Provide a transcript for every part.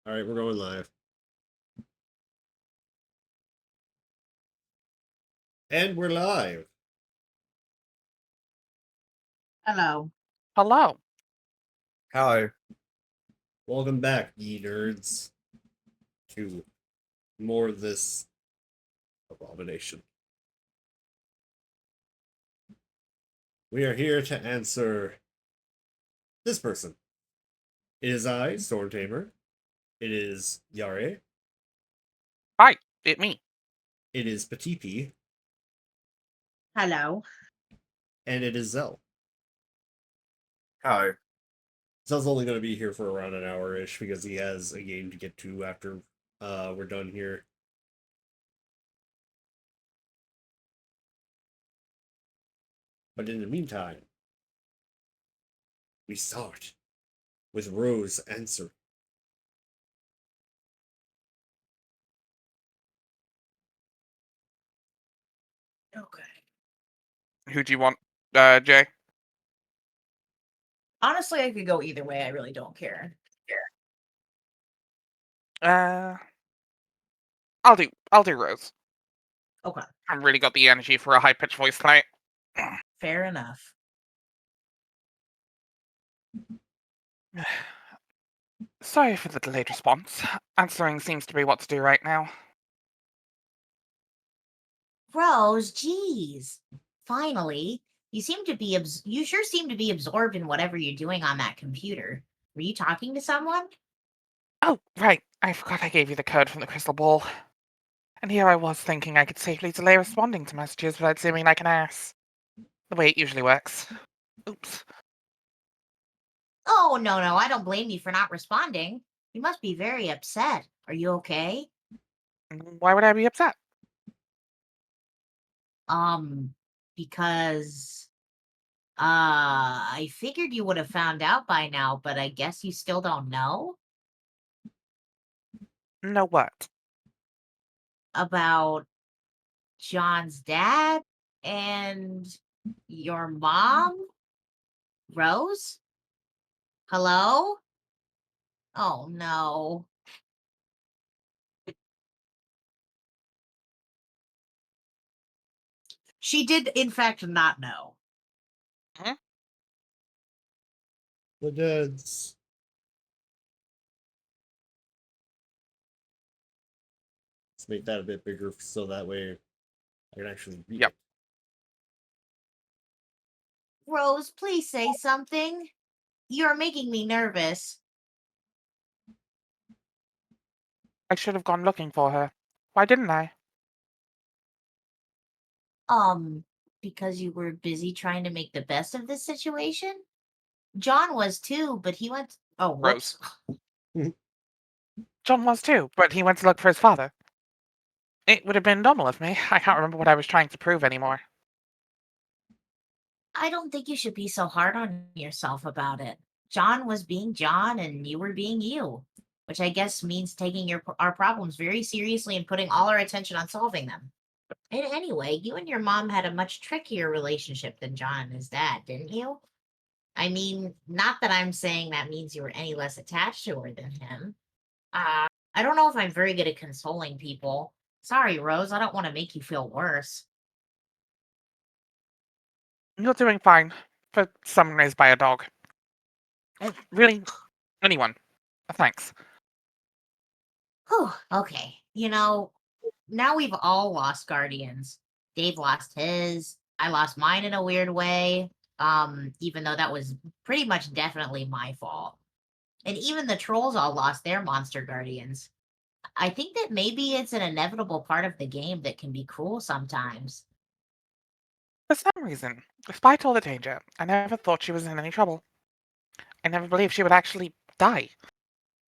All right, we're going live. And we're live. Hello. Hello. Hello. Welcome back, ye nerds, to more of this abomination. We are here to answer this person. It is I, Storm Tamer. It is Yare. Hi, it me. It is Patipi. Hello. And it is Zell. Hello. Zell's only going to be here for around an hour-ish because he has a game to get to after we're done here. But in the meantime, we start with Rose answering. Okay. Who do you want, Jay? Honestly, I could go either way. I really don't care. I'll do Rose. Okay. I've really got the energy for a high-pitched voice tonight. Fair enough. Sorry for the delayed response. Answering seems to be what to do right now. Rose, geez. Finally. You sure seem to be absorbed in whatever you're doing on that computer. Were you talking to someone? Oh, right. I forgot I gave you the code from the crystal ball. And here I was thinking I could safely delay responding to messages without seeming like an ass. The way it usually works. Oops. Oh, no, I don't blame you for not responding. You must be very upset. Are you okay? Why would I be upset? Because I figured you would have found out by now, but I guess you still don't know No what? about John's dad and your mom? Rose? Hello? Oh no. She did, in fact, not know. Huh? The Deads. Let's make that a bit bigger so that way I can actually read Yep. it. Rose, please say something. You're making me nervous. I should have gone looking for her. Why didn't I? Because you were busy trying to make the best of this situation? John was too, but he went. Oh, whoops. Rose. John was too, but he went to look for his father. It would have been normal of me. I can't remember what I was trying to prove anymore. I don't think you should be so hard on yourself about it. John was being John and you were being you, which I guess means taking our problems very seriously and putting all our attention on solving them. And anyway, you and your mom had a much trickier relationship than John and his dad, didn't you? I mean, not that I'm saying that means you were any less attached to her than him. I don't know if I'm very good at consoling people. Sorry, Rose, I don't want to make you feel worse. You're doing fine. For someone raised by a dog. Oh, really? Anyone. Thanks. Whew, okay. Now we've all lost guardians. Dave lost his. I lost mine in a weird way. Even though that was pretty much definitely my fault. And even the trolls all lost their monster guardians. I think that maybe it's an inevitable part of the game that can be cruel sometimes. For some reason, despite all the danger, I never thought she was in any trouble. I never believed she would actually die.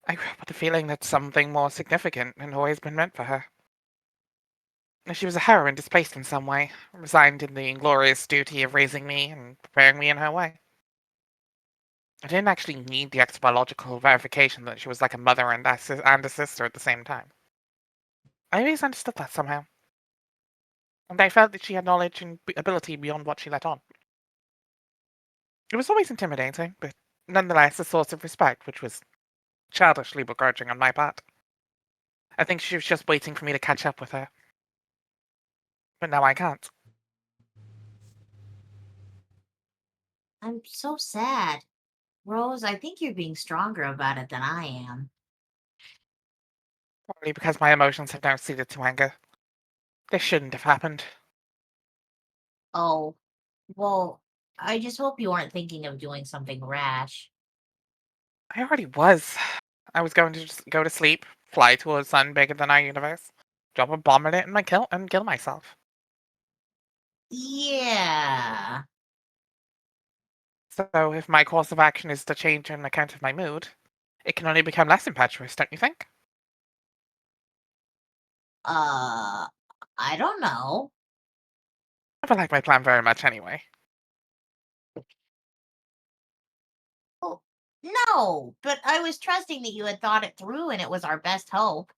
I grew up with the feeling that something more significant had always been meant for her. She was a heroine displaced in some way, resigned in the inglorious duty of raising me and preparing me in her way. I didn't actually need the extra biological verification that she was like a mother and a sister at the same time. I always understood that somehow. And I felt that she had knowledge and ability beyond what she let on. It was always intimidating, but nonetheless a source of respect, which was childishly begrudging on my part. I think she was just waiting for me to catch up with her. But now I can't. I'm so sad. Rose, I think you're being stronger about it than I am. Probably because my emotions have now ceded to anger. This shouldn't have happened. Oh, well, I just hope you aren't thinking of doing something rash. I already was. I was going to just go to sleep, fly to a sun bigger than our universe, drop a bomb in it, and kill myself. Yeah. So if my course of action is to change on account of my mood, it can only become less impetuous, don't you think? I don't know. I like my plan very much anyway. Oh, no, but I was trusting that you had thought it through and it was our best hope.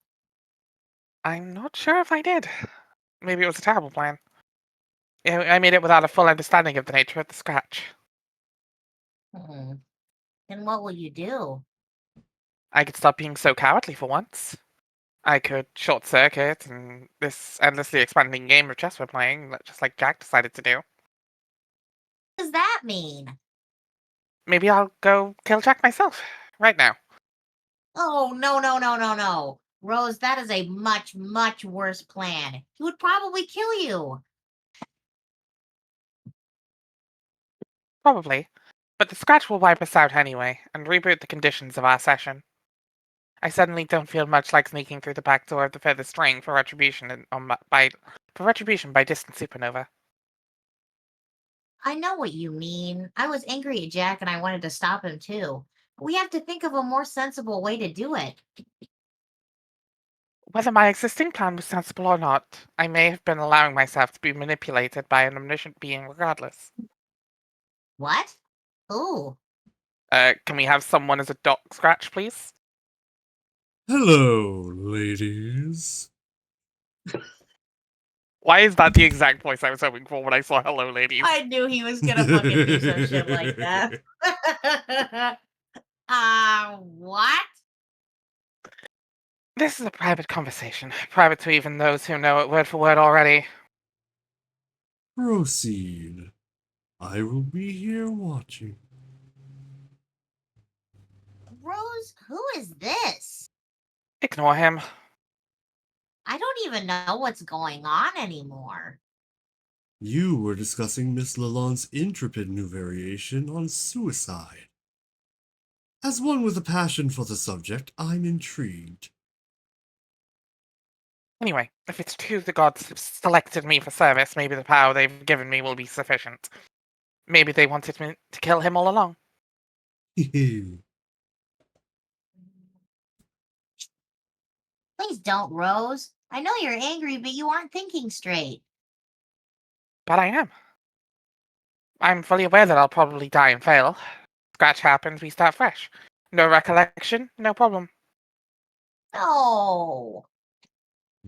I'm not sure if I did. Maybe it was a terrible plan. I made it without a full understanding of the nature of the scratch. Hmm. Then what will you do? I could stop being so cowardly for once. I could short circuit and this endlessly expanding game of chess we're playing, just like Jack decided to do. What does that mean? Maybe I'll go kill Jack myself, right now. Oh, no, no, no, no, no. Rose, that is a much, much worse plan. He would probably kill you. Probably. But the scratch will wipe us out anyway, and reboot the conditions of our session. I suddenly don't feel much like sneaking through the back door of the furthest string for retribution by distant supernova. I know what you mean. I was angry at Jack and I wanted to stop him too. But we have to think of a more sensible way to do it. Whether my existing plan was sensible or not, I may have been allowing myself to be manipulated by an omniscient being regardless. What? Ooh. Can we have someone as a doc scratch, please? Hello, ladies. Why is that the exact voice I was hoping for when I saw Hello Ladies? I knew he was gonna fucking do some shit like that. What? This is a private conversation. Private to even those who know it word for word already. Proceed. I will be here watching. Rose, who is this? Ignore him. I don't even know what's going on anymore. You were discussing Miss Lalonde's intrepid new variation on suicide. As one with a passion for the subject, I'm intrigued. Anyway, if it's true the gods have selected me for service, maybe the power they've given me will be sufficient. Maybe they wanted me to kill him all along. Please don't, Rose. I know you're angry, but you aren't thinking straight. But I am. I'm fully aware that I'll probably die and fail. Scratch happens, we start fresh. No recollection, no problem. No.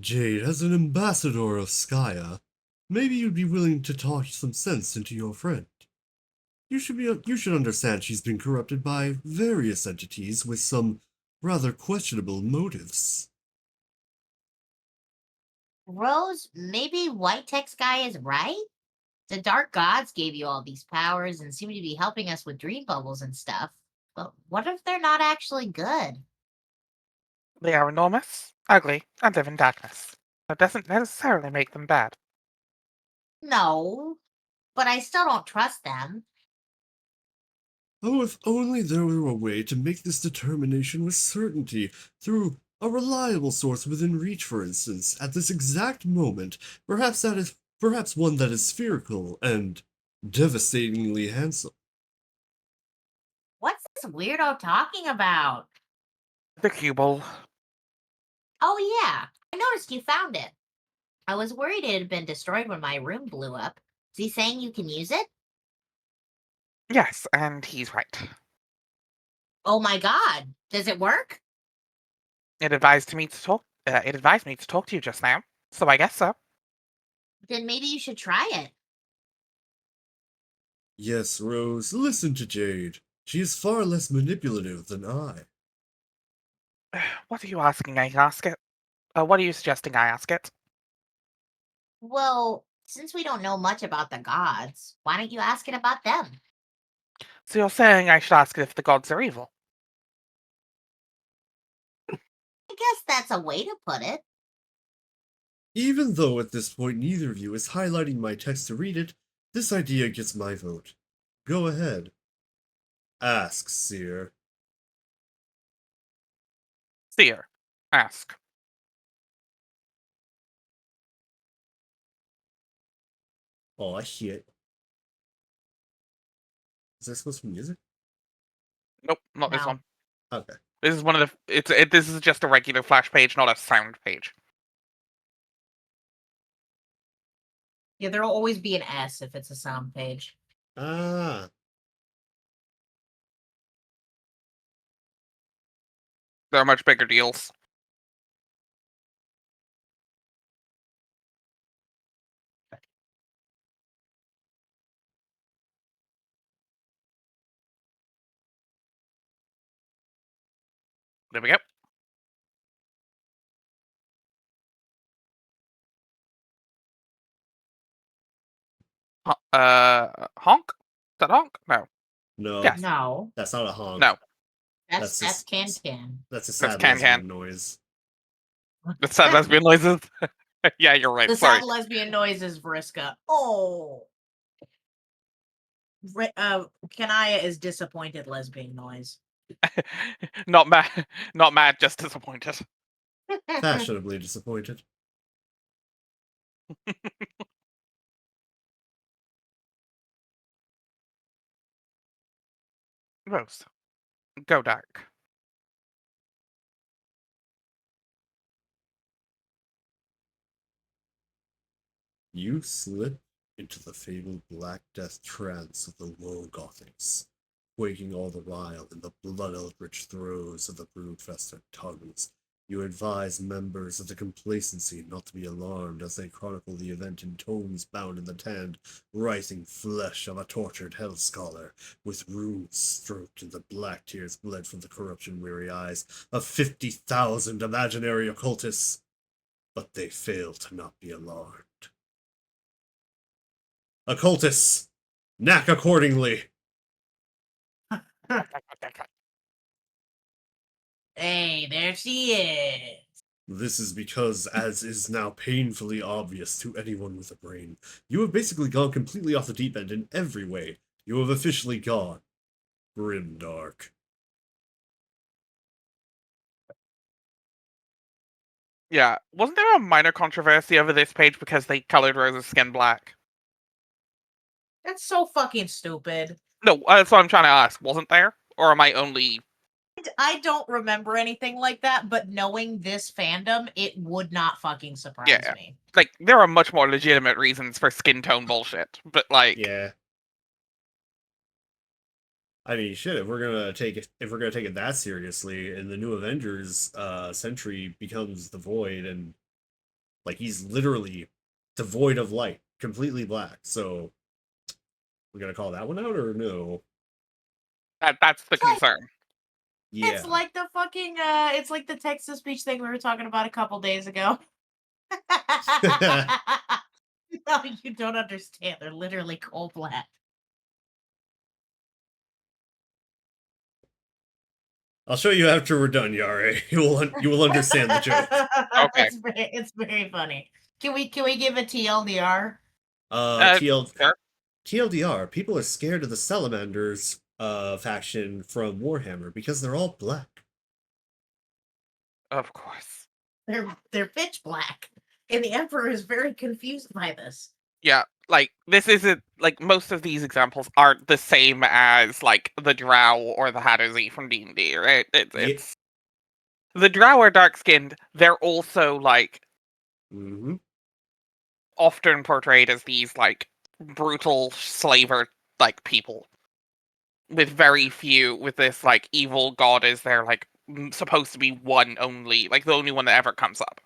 Jade, as an ambassador of Skya, maybe you'd be willing to talk some sense into your friend. You should understand she's been corrupted by various entities with some rather questionable motives. Rose, maybe White Text Guy is right? The Dark Gods gave you all these powers and seem to be helping us with dream bubbles and stuff. But what if they're not actually good? They are enormous, ugly, and live in darkness. That doesn't necessarily make them bad. No, but I still don't trust them. Oh, if only there were a way to make this determination with certainty, through a reliable source within reach, for instance, at this exact moment, perhaps one that is spherical and devastatingly handsome. What's this weirdo talking about? The Cubal. Oh, yeah, I noticed you found it. I was worried it had been destroyed when my room blew up. Is he saying you can use it? Yes, and he's right. Oh my god, does it work? It advised me to talk. It advised me to talk to you just now, so I guess so. Then maybe you should try it. Yes, Rose, listen to Jade. She is far less manipulative than I. What are you asking I ask it? What are you suggesting I ask it? Well, since we don't know much about the gods, why don't you ask it about them? So you're saying I should ask it if the gods are evil? I guess that's a way to put it. Even though at this point neither of you is highlighting my text to read it, this idea gets my vote. Go ahead. Ask, Seer. Seer, ask. Oh shit. Is that supposed to be music? Nope, not this No. one. Okay. This is one of the. This is just a regular Flash page, not a sound page. Yeah, there'll always be an S if it's a sound page. Ah. There are much bigger deals. There we go. Honk? Is that honk? No. No. Yes. No, That's not a honk. No. that's That's can just- can. That's a That's sad can-can. lesbian noise. That's sad lesbian noises. Yeah, you're right. The Sorry. sad lesbian noise is Vriska. Oh. Kanaya is disappointed lesbian noise. Not mad. Not mad. Just disappointed. Fashionably disappointed. Rose, go dark. You slip into the fabled Black Death trance of the low Gothics, waking all the while in the blood-eldritch throes of the brood-festered tongues. You advise members of the complacency not to be alarmed as they chronicle the event in tomes bound in the tanned, writhing flesh of a tortured hell scholar, with runes stroked in the black tears bled from the corruption-weary eyes of 50,000 imaginary occultists. But they fail to not be alarmed. Occultists, knack accordingly. Hey, there she is. This is because, as is now painfully obvious to anyone with a brain, you have basically gone completely off the deep end in every way. You have officially gone grimdark. Yeah, wasn't there a minor controversy over this page because they colored Rose's skin black? That's so fucking stupid. No, that's what I'm trying to ask. Wasn't there? Or am I only... I don't remember anything like that, but knowing this fandom, it would not fucking surprise Yeah. me. Like, there are much more legitimate reasons for skin tone bullshit, but like... Yeah. I mean, shit. If we're gonna take it that seriously, in the new Avengers, Sentry becomes the Void, and like he's literally devoid of light, completely black. So, we're gonna call that one out or no? That's the concern. Yeah. It's like the fucking it's like the text to speech thing we were talking about a couple days ago. No, you don't understand. They're literally coal black. I'll show you after we're done, Yare. You will understand the joke. Okay. It's very funny. Can we give a TLDR? Sure. TLDR, people are scared of the Salamanders faction from Warhammer because they're all black. Of course. They're pitch black, and the Emperor is very confused by this. Yeah, like, this isn't... Like, most of these examples aren't the same as, like, the Drow or the Hattersley from D&D, right? It's... The Drow are dark-skinned. They're also, like, Mm-hmm. often portrayed as these, like, brutal slaver, like, people. With very few... With this, like, evil god is their, like, supposed to be one only... Like, the only one that ever comes up.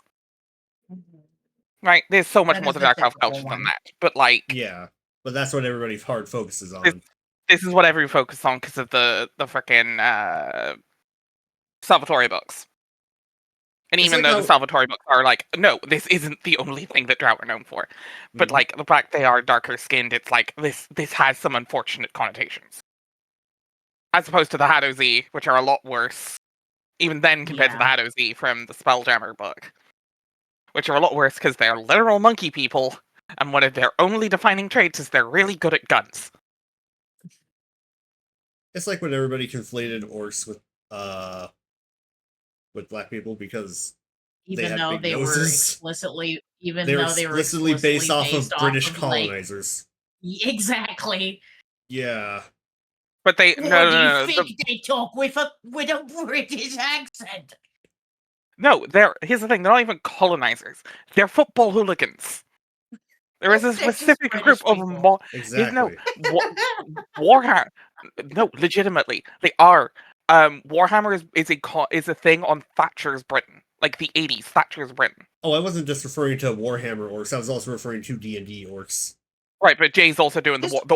Right? There's so much That more is to the Dark Elf typical culture than one. that. But, like... Yeah, but that's what everybody's hard focuses on. This is what everyone focuses on because of the frickin' Salvatore books. And It's even like though the Salvatore books are like, no, this isn't the only thing that Drow are known for. But Mhm. like the fact they are darker skinned, it's like this has some unfortunate connotations. As opposed to the Hadozee, which are a lot worse. Even then compared to the Yeah. Hadozee from the Spelljammer book. Which are a lot worse because they're literal monkey people, and one of their only defining traits is they're really good at guns. It's like when everybody conflated orcs with black people because they Even have though big they were noses. explicitly, even They're though they were explicitly based off based of off British of like colonizers. exactly. Yeah. But they Why do you no. think they talk with a British accent? No, here's the thing, they're not even colonizers. They're football hooligans. There is a They're just specific British group of people. Exactly. Warhammer. No, legitimately, they are. Warhammer is a thing on Thatcher's Britain, like the 80s, Thatcher's Britain. Oh, I wasn't just referring to Warhammer orcs. I was also referring to D&D orcs. Right, but Jay's also doing the orc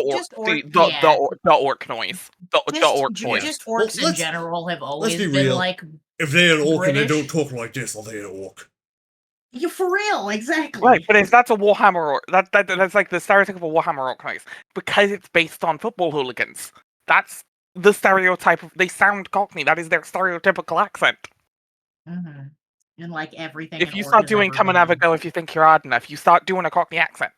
noise, the orc voice. Just Well, orcs in general have let's always be been real. like If they an orc and they British. don't talk like this, are they an orc? you for real, exactly. Right, but if that's a Warhammer orc, that's like the stereotypical Warhammer orc noise because it's based on football hooligans. That's the stereotype of they sound Cockney. That is their stereotypical accent. Mhm. And like everything. If an you orc start has doing ever "Come and have a been. go," if you think you're odd enough, you start doing a Cockney accent.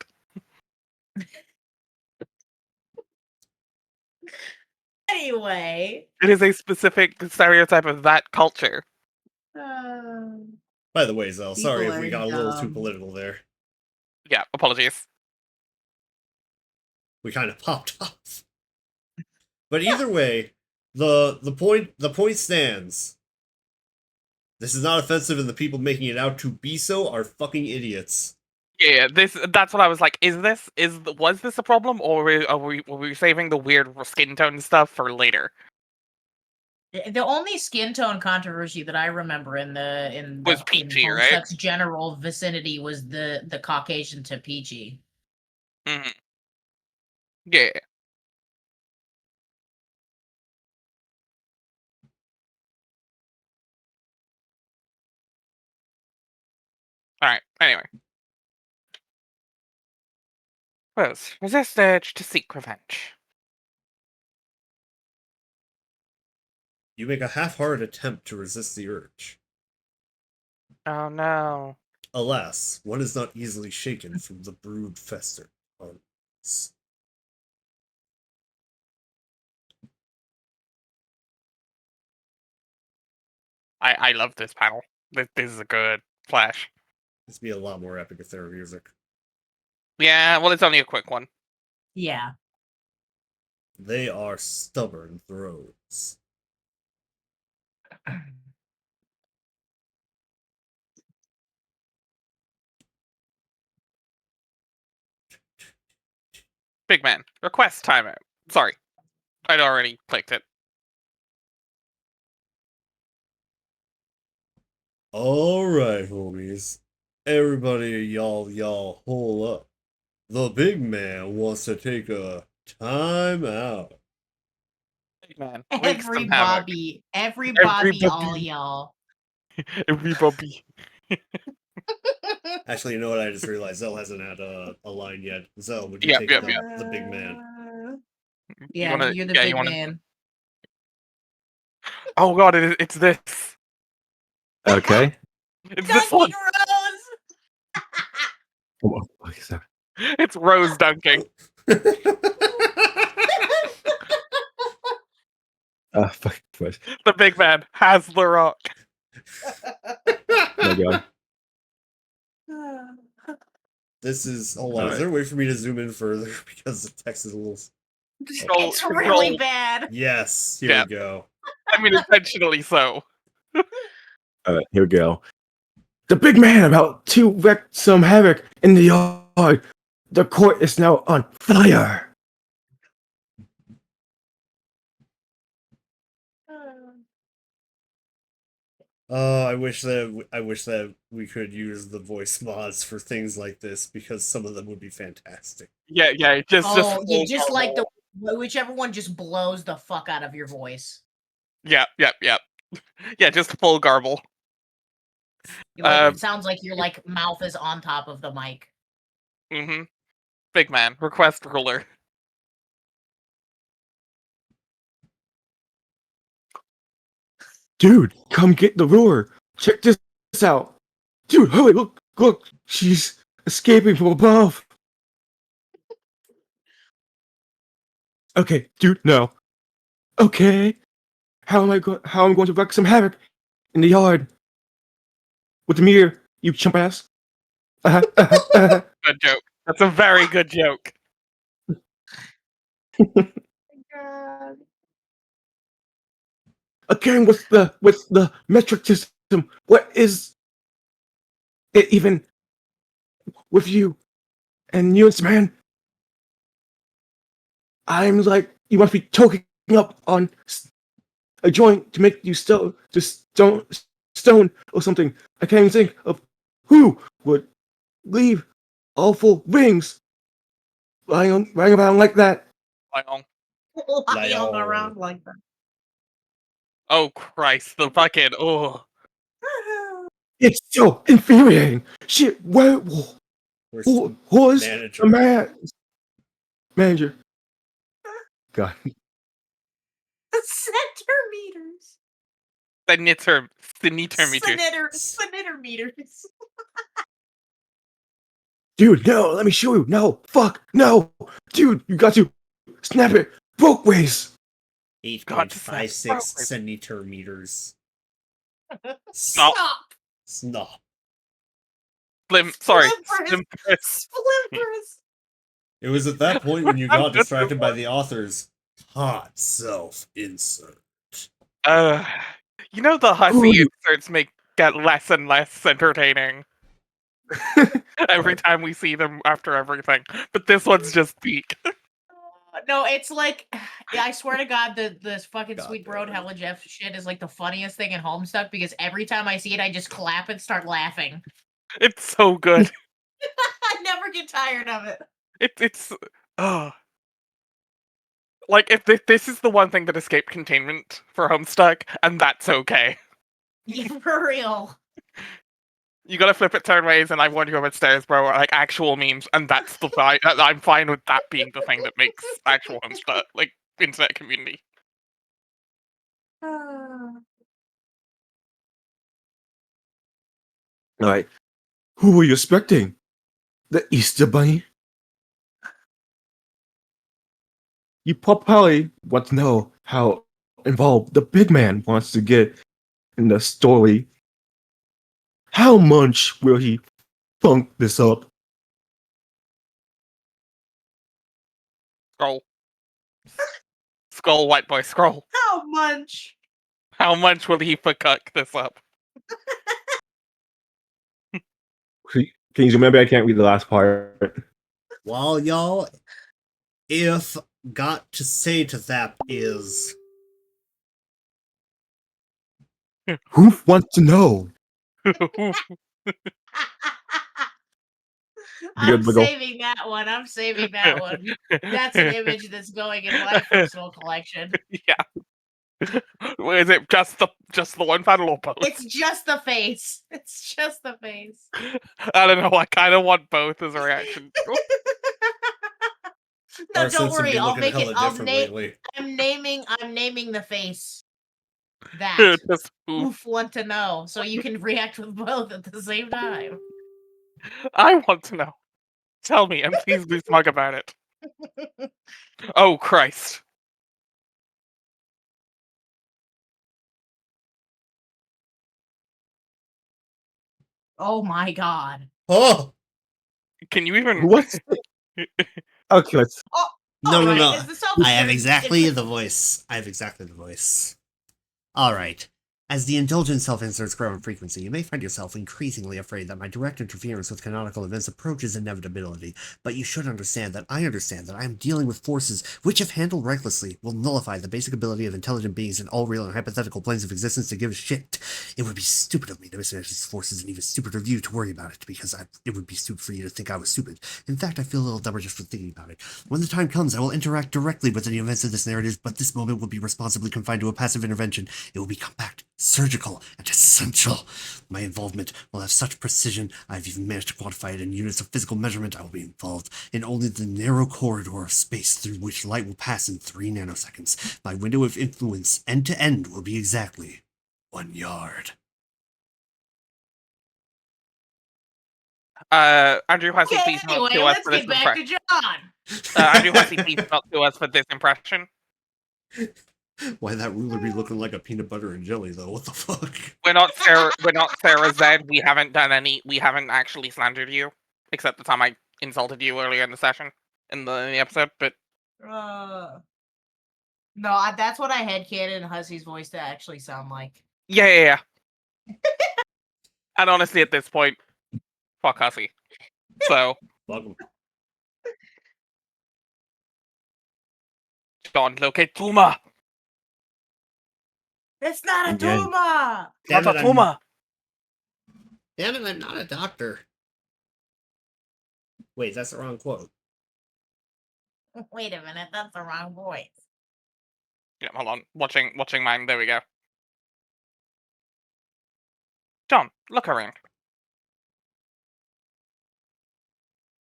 Anyway. It is a specific stereotype of that culture. By the way, Zell, sorry People if we are got a little too dumb. political there. Yeah, apologies. We kind of popped off. But either way, the point stands. This is not offensive, and the people making it out to be so are fucking idiots. Yeah, that's what I was like. Was this a problem, or were we saving the weird skin tone stuff for later? The only skin tone controversy that I remember in Was PG, right? Homestuck's general vicinity was the Caucasian to PG. Mm-hmm. Yeah. All right. Anyway, first, resist urge to seek revenge. You make a half-hearted attempt to resist the urge. Oh no. Alas, one is not easily shaken from the brood fester. I love this panel. This is a good flash. This would be a lot more epic if there were music. Yeah, well, it's only a quick one. Yeah. They are stubborn throws. Big man, request timeout. Sorry, I'd already clicked it. Alright, homies. Everybody, y'all, hold up. The big man wants to take a time out. Big man, wreak some havoc. Everybody, all y'all. Everybody. Actually, you know what? I just realized Zell hasn't had a line yet. Zell, would you Yep, take yep, the, yep. the big man? Yeah, you're the big you wanna... man. Oh god, it's this. Okay. It's this one. Rose! Oh, okay, sorry. It's Rose dunking. Fuck. First. The big man has the rock. There you go. This is... Hold on, All is there a way for me to zoom in further? Because the text is a little... It's really bad. Yes, here Yeah. we go. I mean, intentionally so. All right, here we go. The big man about to wreak some havoc in the yard. The court is now on fire. Oh, I wish that we could use the voice mods for things like this because some of them would be fantastic. Yeah, just just like the whichever one just blows the fuck out of your voice. Yep. Yeah, just full garble. It sounds like your like mouth is on top of the mic. Mm-hmm. Big man, request ruler. Dude, come get the ruler. Check this out. Dude, hurry, look. She's escaping from above. Okay, dude, no. Okay. How am I going to wreak some havoc in the yard? With the mirror, you chump ass. Good joke. That's a very good joke. Again, with the metric system, what is it even with you and nuance, man? I'm like, you must be choking up on a joint to make you stone or something. I can't even think of who would leave awful rings lying around like that. Lying around like that. Oh Christ, the fucking It's so infuriating. Shit, werewolf. Where's Who the is manager? the manager? God. Centimeters. Centimeters. Centimeters. Dude, no, let me show you. No, fuck, no. Dude, you got to snap it both ways. 8.56 centimeters. Stop. Snop. Sorry. Slippers. It was at that point when you got distracted by the author's hot self-insert. You know the hussy inserts get less and less entertaining every time we see them after everything, but this one's just peak. No, it's like, I swear to God, the fucking God Sweet damn Road it. Hella Jeff shit is like the funniest thing in Homestuck because every time I see it, I just clap and start laughing. It's so good. I never get tired of it. It's like if this is the one thing that escaped containment for Homestuck, and that's okay. Yeah, for real. You gotta flip it sideways, and I warned you about stairs, bro, are like actual memes, and that's the I'm fine with that being the thing that makes actual Homestuck, like, internet community. Alright. Who were you expecting? The Easter Bunny? You probably want to know how involved the big man wants to get in the story. How much will he funk this up? Scroll. Scroll, white boy, scroll. How much? How much will he fuck this up? Can you remember? I can't read the last part. Well, y'all, if got to say to that is... Who wants to know? I'm Wiggle. saving that one. That's an image that's going in my personal collection. Yeah. Is it just the one panel or both? It's just the face. It's just the face. I don't know. I kind of want both as a reaction. No, Our don't sense of worry. me I'll looking make it. hella I'll different name. lately. I'm naming the face. That Just oof. oof want to know, so you can react with both at the same time. I want to know. Tell me, and please be smug about it. Oh Christ! Oh my God. Oh! Can you even? What's okay? Let's Oh, No, alright, no. it's the self- I have it's exactly the- the voice. I have exactly the voice. Alright. As the indulgent self-inserts grow in frequency, you may find yourself increasingly afraid that my direct interference with canonical events approaches inevitability, but you should understand that I am dealing with forces which, if handled recklessly, will nullify the basic ability of intelligent beings in all real and hypothetical planes of existence to give a shit. It would be stupid of me to mismanage these forces, and even stupider of you to worry about it, because it would be stupid for you to think I was stupid. In fact, I feel a little dumber just for thinking about it. When the time comes, I will interact directly with any events of this narrative, but this moment will be responsibly confined to a passive intervention. It will be compact, surgical, and essential. My involvement will have such precision, I've even managed to quantify it in units of physical measurement. I will be involved in only the narrow corridor of space through which light will pass in 3 nanoseconds. My window of influence, end to end, will be exactly 1 yard. Andrew Hussey, Okay, please not anyway, sue us let's for this get back to impression. John. Andrew Hussey, please not sue us for this impression. Why that ruler be looking like a peanut butter and jelly, though? What the fuck? We're not Sarah Z. We haven't actually slandered you, except the time I insulted you earlier in the session, in the episode. But No, that's what I had Cannon Hussey's voice to actually sound like. yeah. And honestly, at this point, fuck Hussey. So, Fuck 'em. John, locate Puma. It's not a Again. tumor! Damn Not it, a Puma. Damn it, I'm not a doctor. Wait, that's the wrong quote. Wait a minute, that's the wrong voice. Yeah, hold on. Watching mine. There we go. John, look around.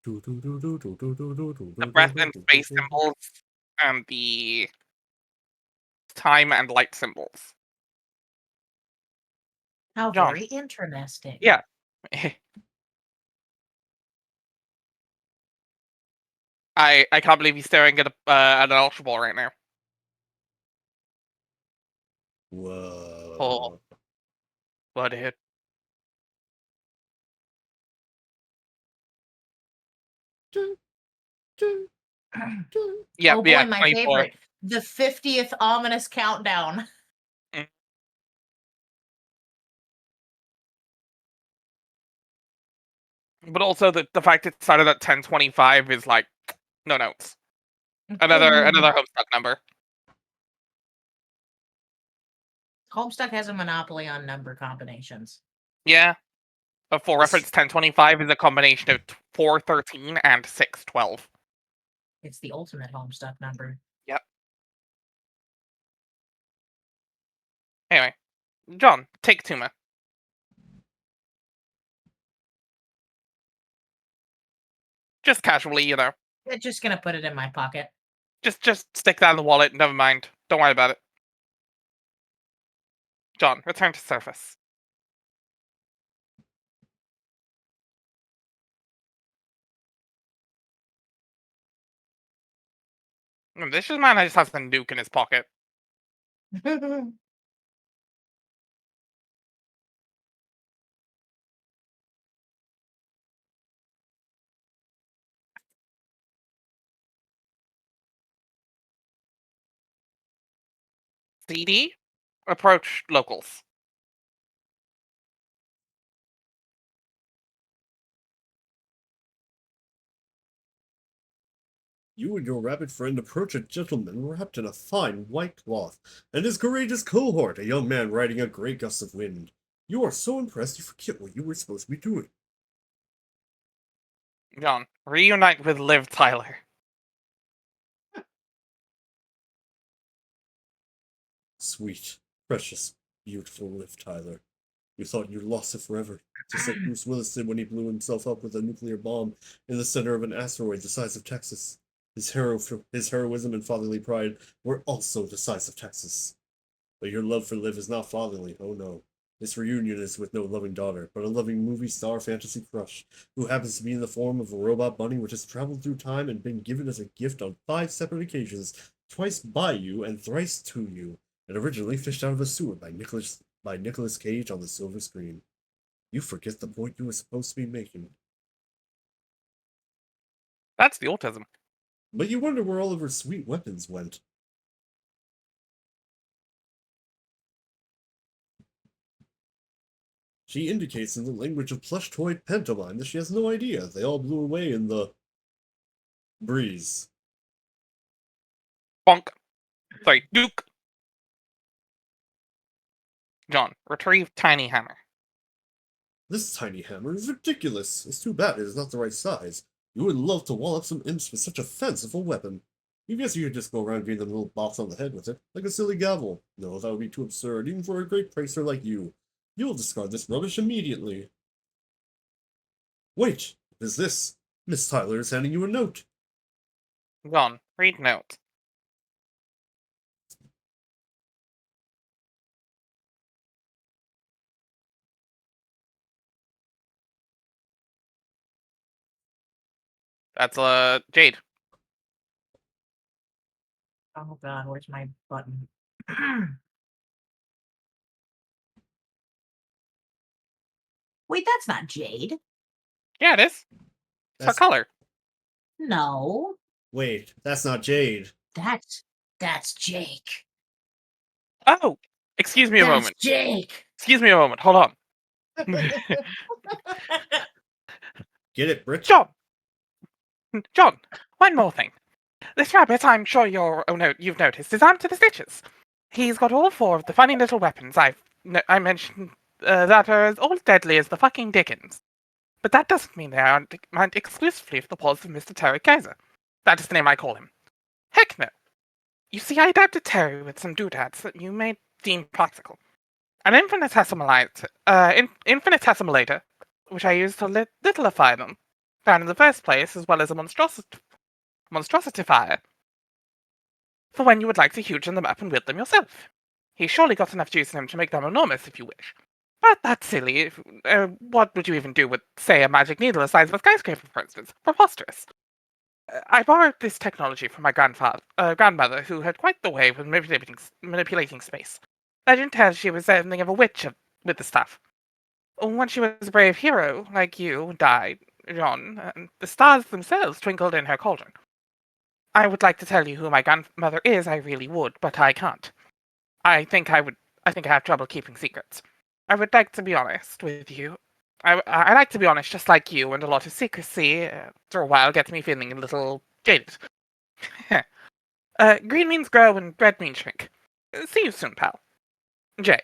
The breath and space symbols and the time and light symbols. How John. very interesting. Yeah. I can't believe he's staring at an ultra ball right now. Whoa. Oh. What it? Yeah, Oh boy, yeah, my 24. favorite. The 50th ominous countdown. But also the fact it started at 10:25 is like no notes. Another Homestuck number. Homestuck has a monopoly on number combinations. Yeah. But for reference, 1025 is a combination of 413 and 612. It's the ultimate Homestuck number. Yep. Anyway, John, take Tuma. Just casually, you know. I'm just gonna put it in my pocket. Just stick that in the wallet. Never mind. Don't worry about it. John, return to surface. This man just has a nuke in his pocket. CD? Approach locals. You and your rabbit friend approach a gentleman wrapped in a fine white cloth, and his courageous cohort, a young man riding a great gust of wind. You are so impressed you forget what you were supposed to be doing. John, reunite with Liv Tyler. Sweet, precious, beautiful Liv Tyler. You thought you'd lost it forever, just like Bruce Willis did when he blew himself up with a nuclear bomb in the center of an asteroid the size of Texas. His heroism and fatherly pride were also the size of Texas. But your love for Liv is not fatherly, oh no. This reunion is with no loving daughter, but a loving movie star fantasy crush, who happens to be in the form of a robot bunny which has traveled through time and been given as a gift on 5 separate occasions, twice by you and thrice to you, and originally fished out of a sewer by Nicolas Cage on the silver screen. You forget the point you were supposed to be making. That's the autism. But you wonder where all of her sweet weapons went. She indicates in the language of plush toy pantomime that she has no idea. They all blew away in the breeze. Bonk. Sorry, Duke. John, retrieve tiny hammer. This tiny hammer is ridiculous. It's too bad it is not the right size. You would love to wall up some imps with such a fanciful weapon. You guess you could just go around getting them little bops on the head with it, like a silly gavel. No, that would be too absurd, even for a great pracer like you. You'll discard this rubbish immediately. Wait, what is this? Miss Tyler is handing you a note. John, read note. That's Jade. Oh god, where's my button? Wait, that's not Jade. Yeah, it is. It's her That's color. No, Wait, that's not Jade. that's Jake. Oh, excuse me a That's moment. Jake. Excuse me a moment. Hold on. Get it, Brit? John, one more thing. This rabbit, I'm sure you've noticed, is armed to the stitches. He's got all 4 of the funny little weapons I mentioned that are as all deadly as the fucking Dickens. But that doesn't mean they aren't exclusively for the paws of Mr. Terry Kaiser. That is the name I call him. Heck no. You see, I adapted Terry with some doodads that you may deem practical. An infinitesimalator, which I used to littleify them, found in the first place, as well as a monstrosity fire, for when you would like to hugen them up and wield them yourself. He's surely got enough juice in him to make them enormous if you wish. But that's silly. What would you even do with, say, a magic needle the size of a skyscraper, for instance? Preposterous. I borrowed this technology from my grandmother, who had quite the way of manipulating space. Legend tells she was something of a witch with the stuff. When she was a brave hero, like you, died, John, and the stars themselves twinkled in her cauldron. I would like to tell you who my grandmother is, I really would, but I can't. I think I have trouble keeping secrets. I would like to be honest with you. I like to be honest, just like you, and a lot of secrecy, after a while, gets me feeling a little jaded. Green means grow, and red means shrink. See you soon, pal. Jay.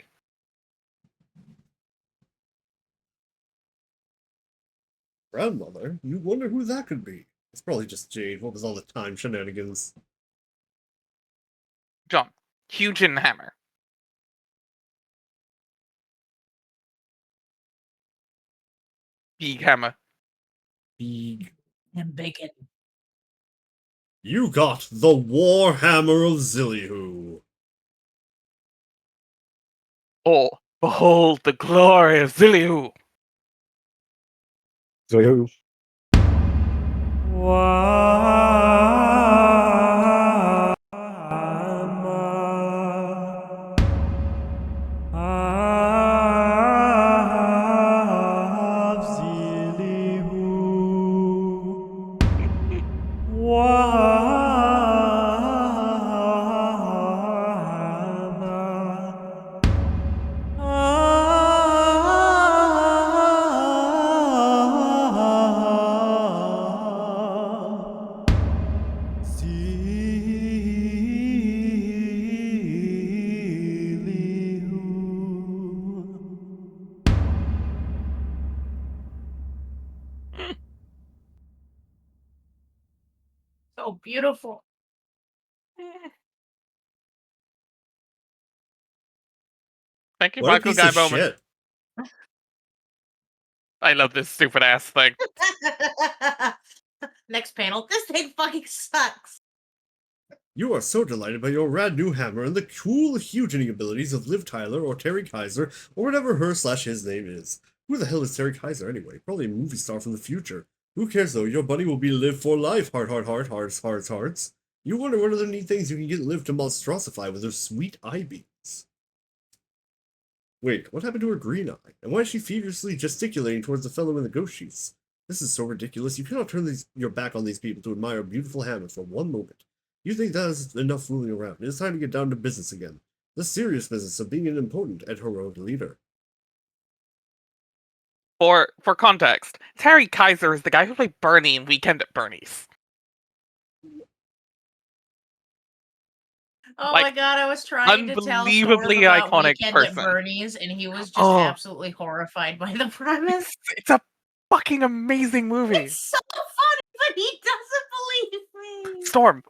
Grandmother? You wonder who that could be. It's probably just Jade. What was all the time shenanigans? John. Hugen Hammer. Big Hammer. Big. And bacon. You got the Warhammer of Zillyhoo. Oh, behold the glory of Zillyhoo. Zillyhoo. So beautiful. Thank you, What a Michael piece Guy of Bowman. shit. I love this stupid ass thing. Next panel. This thing fucking sucks. You are so delighted by your rad new hammer and the cool hugening abilities of Liv Tyler or Terry Kaiser or whatever her/his name is. Who the hell is Terry Kaiser anyway? Probably a movie star from the future. Who cares though? Your buddy will be Liv for life. Hearts. You wonder what other neat things you can get Liv to monstrosify with her sweet eye beams. Wait, what happened to her green eye? And why is she feverishly gesticulating towards the fellow in the ghost sheets? This is so ridiculous. You cannot turn your back on these people to admire a beautiful hammer for one moment. You think that is enough fooling around. It is time to get down to business again. The serious business of being an important and heroic leader. For context, Terry Kaiser is the guy who played Bernie in Weekend at Bernie's. Oh Like, my god, I was trying to tell unbelievably Storm about iconic Weekend person. at Bernie's, and he was just Oh. absolutely horrified by the premise. It's a fucking amazing movie. It's so funny, but he doesn't believe me. Storm,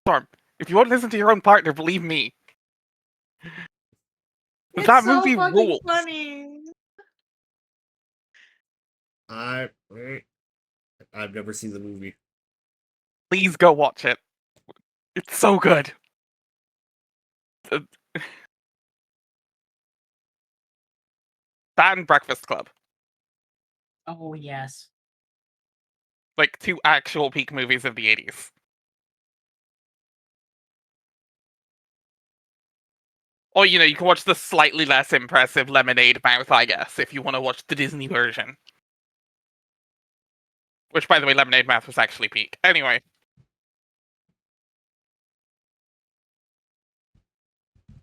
Storm, if you won't listen to your own partner, believe me. It's That so movie fucking rules. funny. I've never seen the movie. Please go watch it. It's so good. Uh, That and Breakfast Club. Oh yes. Like 2 actual peak movies of the 80s. Or, you can watch the slightly less impressive Lemonade Mouth, I guess, if you want to watch the Disney version. Which, by the way, Lemonade Mouth was actually peak. Anyway.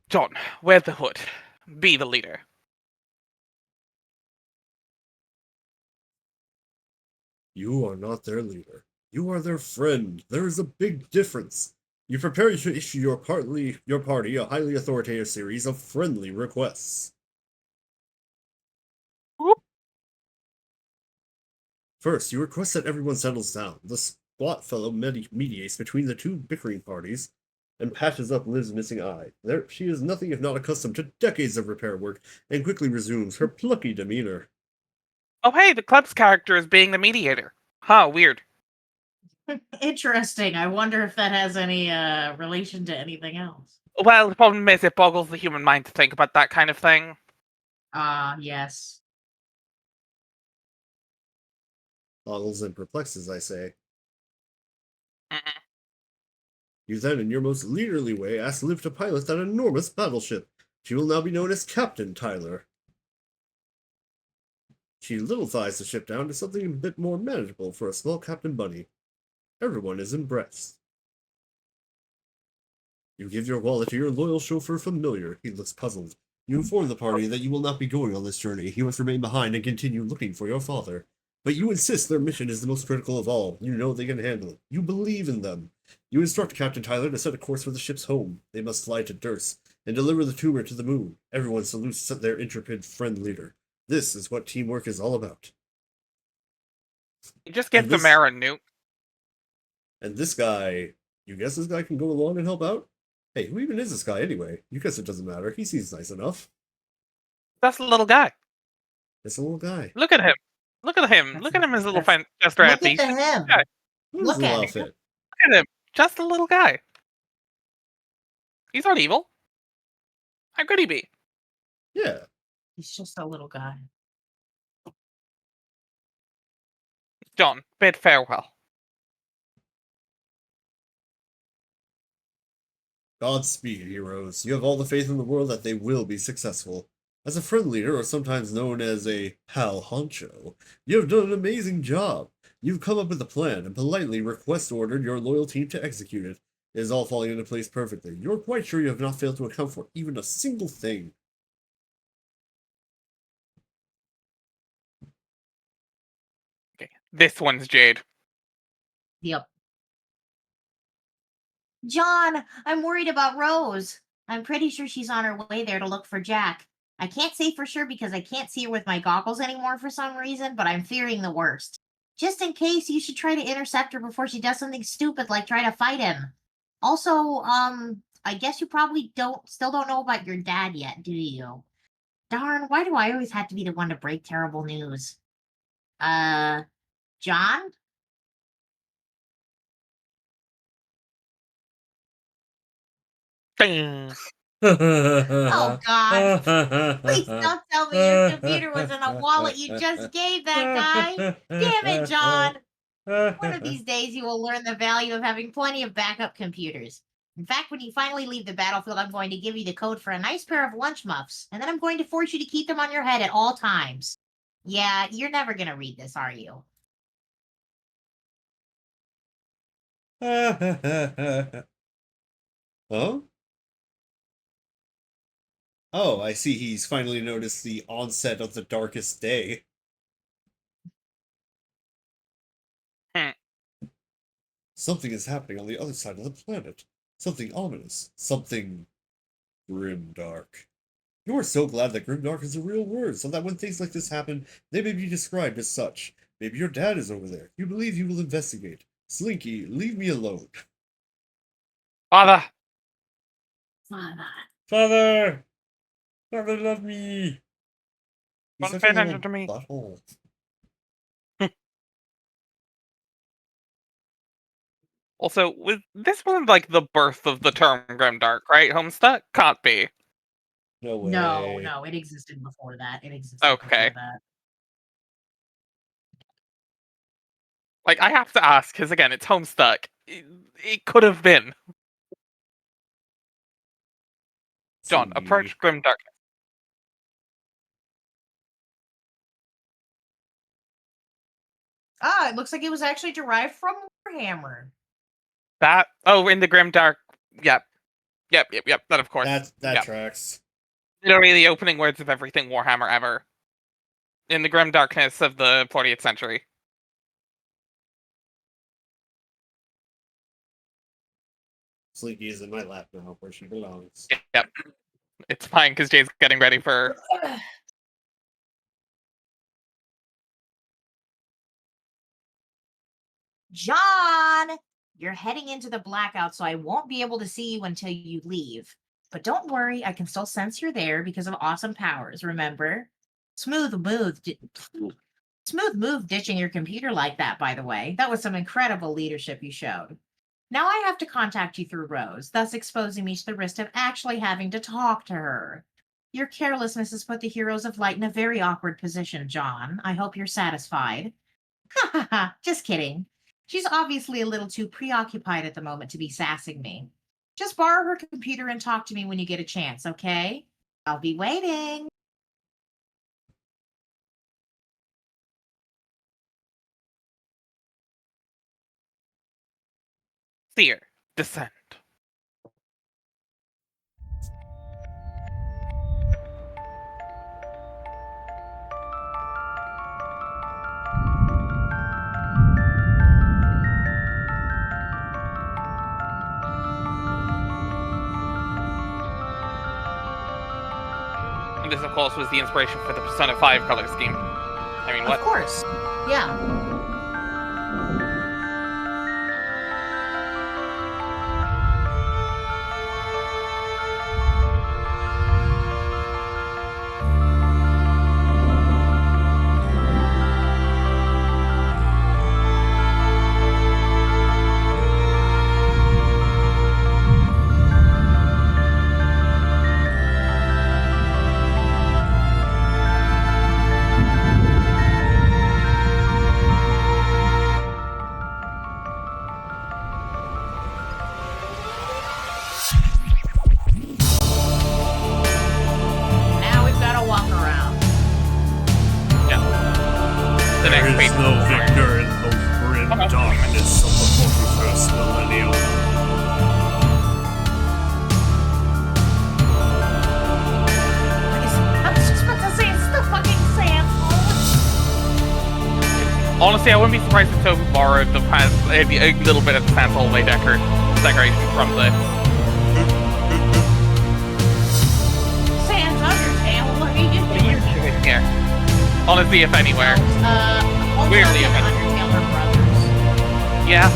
John, wear the hood. Be the leader. You are not their leader. You are their friend. There is a big difference. You prepare to issue your party a highly authoritative series of friendly requests. Whoop. First, you request that everyone settles down. The squat fellow mediates between the two bickering parties and patches up Liv's missing eye. There, she is nothing if not accustomed to decades of repair work and quickly resumes her plucky demeanor. Oh, hey, the club's character is being the mediator. Huh, weird. Interesting. I wonder if that has any relation to anything else. Well, the problem is it boggles the human mind to think about that kind of thing. Yes. Boggles and perplexes, I say. Mm-mm. You then, in your most leaderly way, ask Liv to pilot that enormous battleship. She will now be known as Captain Tyler. She little thighs the ship down to something a bit more manageable for a small Captain Bunny. Everyone is impressed. You give your wallet to your loyal chauffeur Familiar. He looks puzzled. You inform the party that you will not be going on this journey. You must remain behind and continue looking for your father. But you insist their mission is the most critical of all. You know they can handle it. You believe in them. You instruct Captain Tyler to set a course for the ship's home. They must fly to Durst and deliver the tumor to the moon. Everyone salutes their intrepid friend leader. This is what teamwork is all about. You just give And the this- mayor a nuke. And this guy, you guess this guy can go along and help out? Hey, who even is this guy anyway? You guess it doesn't matter. He seems nice enough. That's the little guy. It's a little guy. Look at him. Look at him. Look at him, his little friend. Just right. Look at him. Yeah. What is Look the little at outfit? Look at him. Just a little guy. He's not evil. How could he be? Yeah. He's just a little guy. John, bid farewell. Godspeed, heroes. You have all the faith in the world that they will be successful. As a friend leader, or sometimes known as a pal honcho, you have done an amazing job. You've come up with a plan and politely request ordered your loyal team to execute it. It is all falling into place perfectly. You're quite sure you have not failed to account for even a single thing. Okay, this one's Jade. Yep. John, I'm worried about Rose. I'm pretty sure she's on her way there to look for Jack. I can't say for sure because I can't see her with my goggles anymore for some reason, but I'm fearing the worst. Just in case, you should try to intercept her before she does something stupid like try to fight him. Also, I guess you probably still don't know about your dad yet, do you? Darn, why do I always have to be the one to break terrible news? John? Ding. Oh, God. Please don't tell me your computer was in a wallet you just gave that guy. Damn it, John. One of these days you will learn the value of having plenty of backup computers. In fact, when you finally leave the battlefield, I'm going to give you the code for a nice pair of lunch muffs, and then I'm going to force you to keep them on your head at all times. Yeah, you're never going to read this, are you? Huh? Oh, I see he's finally noticed the onset of the darkest day. Hmm. Something is happening on the other side of the planet. Something ominous. Something grimdark. You are so glad that grimdark is a real word, so that when things like this happen, they may be described as such. Maybe your dad is over there. You believe you will investigate. Slinky, leave me alone. Father! Father! Father, love me! He's Don't such pay a attention little to me. butthole. Also, this wasn't like the birth of the term grimdark, right? Homestuck? Can't be. No way. No, it existed before that. It existed Okay. before that. Like, I have to ask, because again, it's Homestuck. It could have been. John, See. approach grimdark. Ah, it looks like it was actually derived from Warhammer. That, oh, in the grimdark, yep. Yep, that of course. That Yep. tracks. Literally the opening words of everything Warhammer ever. In the grim darkness of the 40th century. Slinky is in my lap now, where she belongs. Yep. It's fine, because Jay's getting ready for... John! You're heading into the blackout, so I won't be able to see you until you leave. But don't worry, I can still sense you're there because of awesome powers, remember? Smooth move ditching your computer like that, by the way. That was some incredible leadership you showed. Now I have to contact you through Rose, thus exposing me to the risk of actually having to talk to her. Your carelessness has put the heroes of light in a very awkward position, John. I hope you're satisfied. Ha ha ha, just kidding. She's obviously a little too preoccupied at the moment to be sassing me. Just borrow her computer and talk to me when you get a chance, okay? I'll be waiting. Seer. Descend. And this, of course, was the inspiration for the Persona 5 color scheme. I mean, what? Of course. Yeah. Now we've got to walk around. Yeah. The There next is page. no victor in the grim darkness of the 41st millennium. I was just about to say, it's the fucking sample. Honestly, I wouldn't be surprised if Toby borrowed a little bit of the Sans Hallway decoration from this. Sans Undertale, what are you doing? Here. Honestly, if anywhere. Weirdly, Weirdly, if any- Undertale are brothers. Yeah.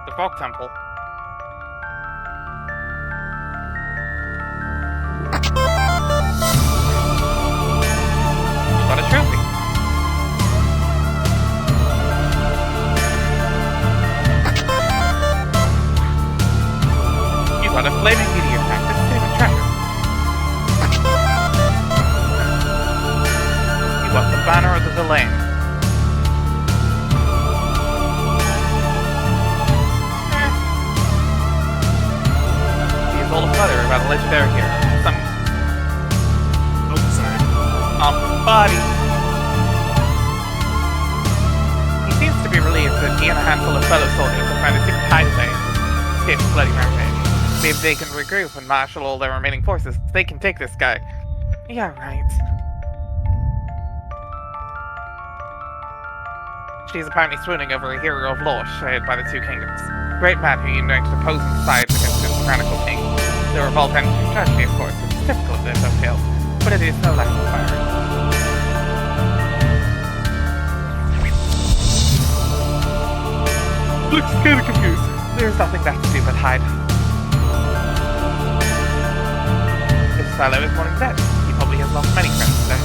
The Fog Temple. Got a trophy. You got a flaming meteor pack. This is even treasure. You got the banner of the villain. He's all aflutter about a legendary hero. Some Oh, sorry. body. He seems to be relieved that he and a handful of fellow soldiers have found a secret hideaway and escaped the bloody rampage. Maybe they can regroup and marshal all their remaining forces. They can take this guy. Yeah, right. She's apparently swooning over a hero of law shared by the two kingdoms. Great man who united opposing sides against his tyrannical king. The revolt ends in tragedy, of course, which is typical of their folk tales, but it is no less inspiring. Looks kinda confused. There's nothing left to do but hide. This fellow is mourning dead. He probably has lost many friends today.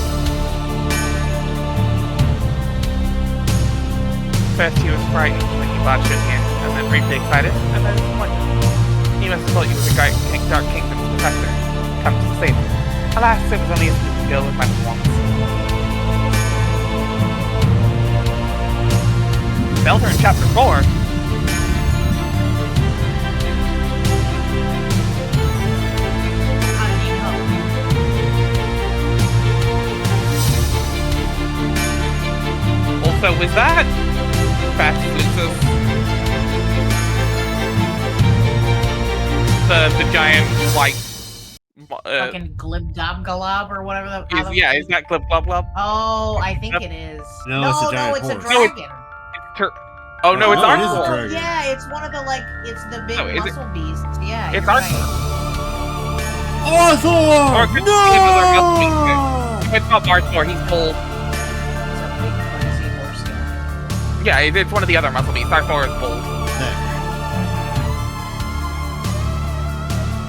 First he was frightened when he barged in here, and then briefly excited, and then disappointed. He must have thought you was a Dark Kingdom's professor, come to save him. Alas, it was only a stupid girl with magic wands. Belter in chapter 4. Also, with that, Fast loses the giant white Fucking glib-gob-galob or whatever the... is that glib glub glub? Oh, I think it is. No, it's a giant it's a horse. dragon. Oh no, it's Oh, it is a Arthur. dragon. Yeah, it's one of the, like, it's the big Oh, is it- muscle beasts. Yeah, It's you're Arthur. right. Arthur! Or- No! It's not Arthur. He's bold. It's a big crazy horse guy. Yeah, it's one of the other muscle beasts. Arthur is bold.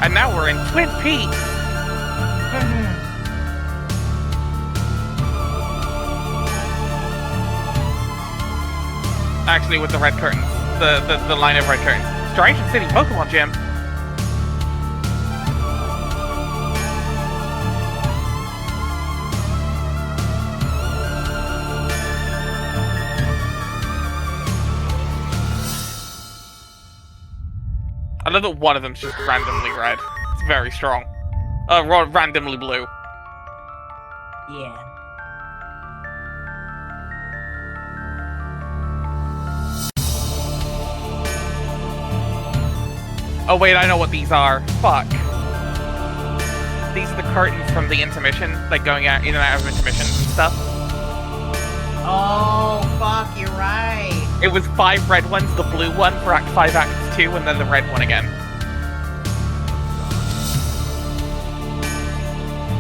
And now we're in Twin Peaks. Actually, with the red curtains, the line of red curtains. Strange City Pokemon Gym. I love that one of them's just randomly red. It's very strong. Randomly blue. Yeah. Oh wait, I know what these are. Fuck. These are the curtains from the intermission, like going out in and out of intermissions and stuff. Oh, fuck, you're right. It was 5 red ones, the blue one for Act 5, Act 2, and then the red one again.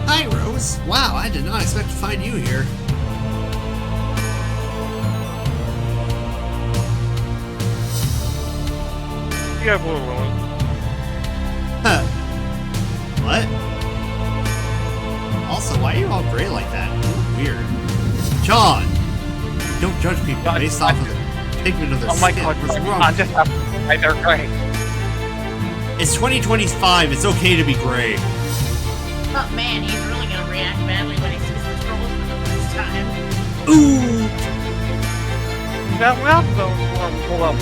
Hi, Rose. Wow, I did not expect to find you here. Yeah, Huh. What? Also, why are you all gray like that? You look weird. John! Don't judge people God, based off of the pigment of their oh my skin. god, What's wrong I'm with just you? up right there, gray. It's 2025. It's okay to be gray. Oh, man, he's really gonna react badly when he sees the trolls for the first time. Ooh! Pull up.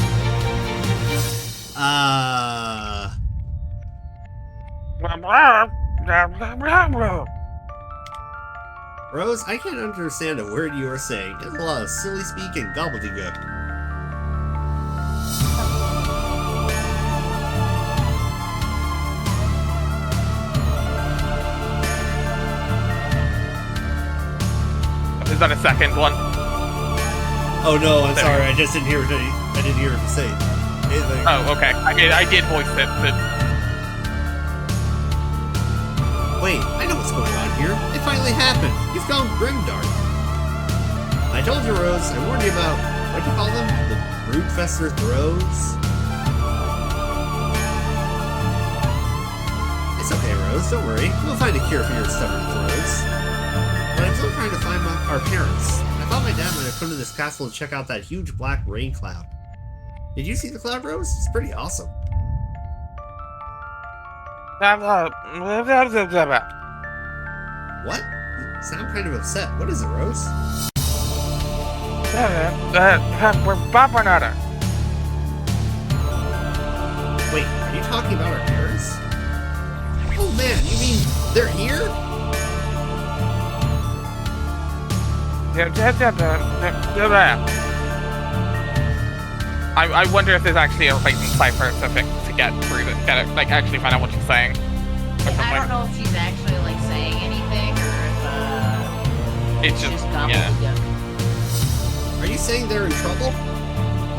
Rose, I can't understand a word you are saying. There's a lot of silly speak and gobbledygook. Is that a second one? Oh no, I'm There. sorry. I just didn't hear what I didn't hear him say. Anything. Oh, okay. I did voice it, but Wait, I know what's going on here. It finally happened. You've gone grimdark. I told you, Rose. I warned you about, what do you call them? The broodfester throws? It's okay, Rose. Don't worry. We'll find a cure for your stubborn throws. But I'm still trying to find our parents. I thought my dad might have come to this castle to check out that huge black rain cloud. Did you see the cloud, Rose? It's pretty awesome. What? You sound kind of upset. What is it, Rose? we're Bob Renata. Wait, are you talking about our parents? Oh man, you mean they're here? I wonder if there's actually a replacement cipher to fix to get through it, like actually find out what she's saying. Or I something. don't know if she's actually like saying anything or if It's just yeah. gobbledygook. Are you saying they're in trouble?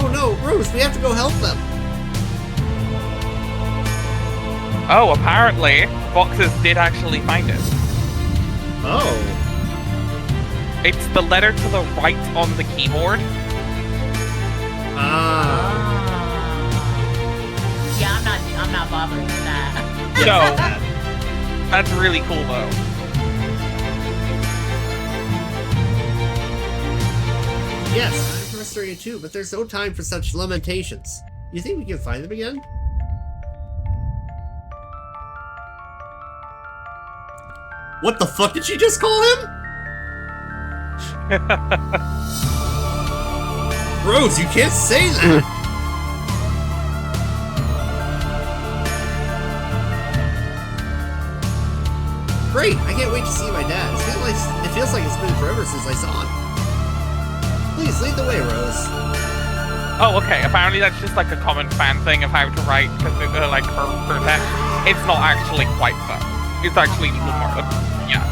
Oh no, Rose, we have to go help them. Oh, apparently Boxes did actually find it. Oh. It's the letter to the right on the keyboard. Ah. Yeah, I'm not bothered with that. No, that's really cool though. Yes, I'm frustrated too, but there's no time for such lamentations. You think we can find them again? What the fuck did she just call him? Rose, you can't say that! Great, I can't wait to see my dad. It feels like it's been forever since I saw him. Please lead the way, Rose. Oh, okay. Apparently that's just like a common fan thing of how to write like her text. It's not actually quite that. It's actually more. Yeah.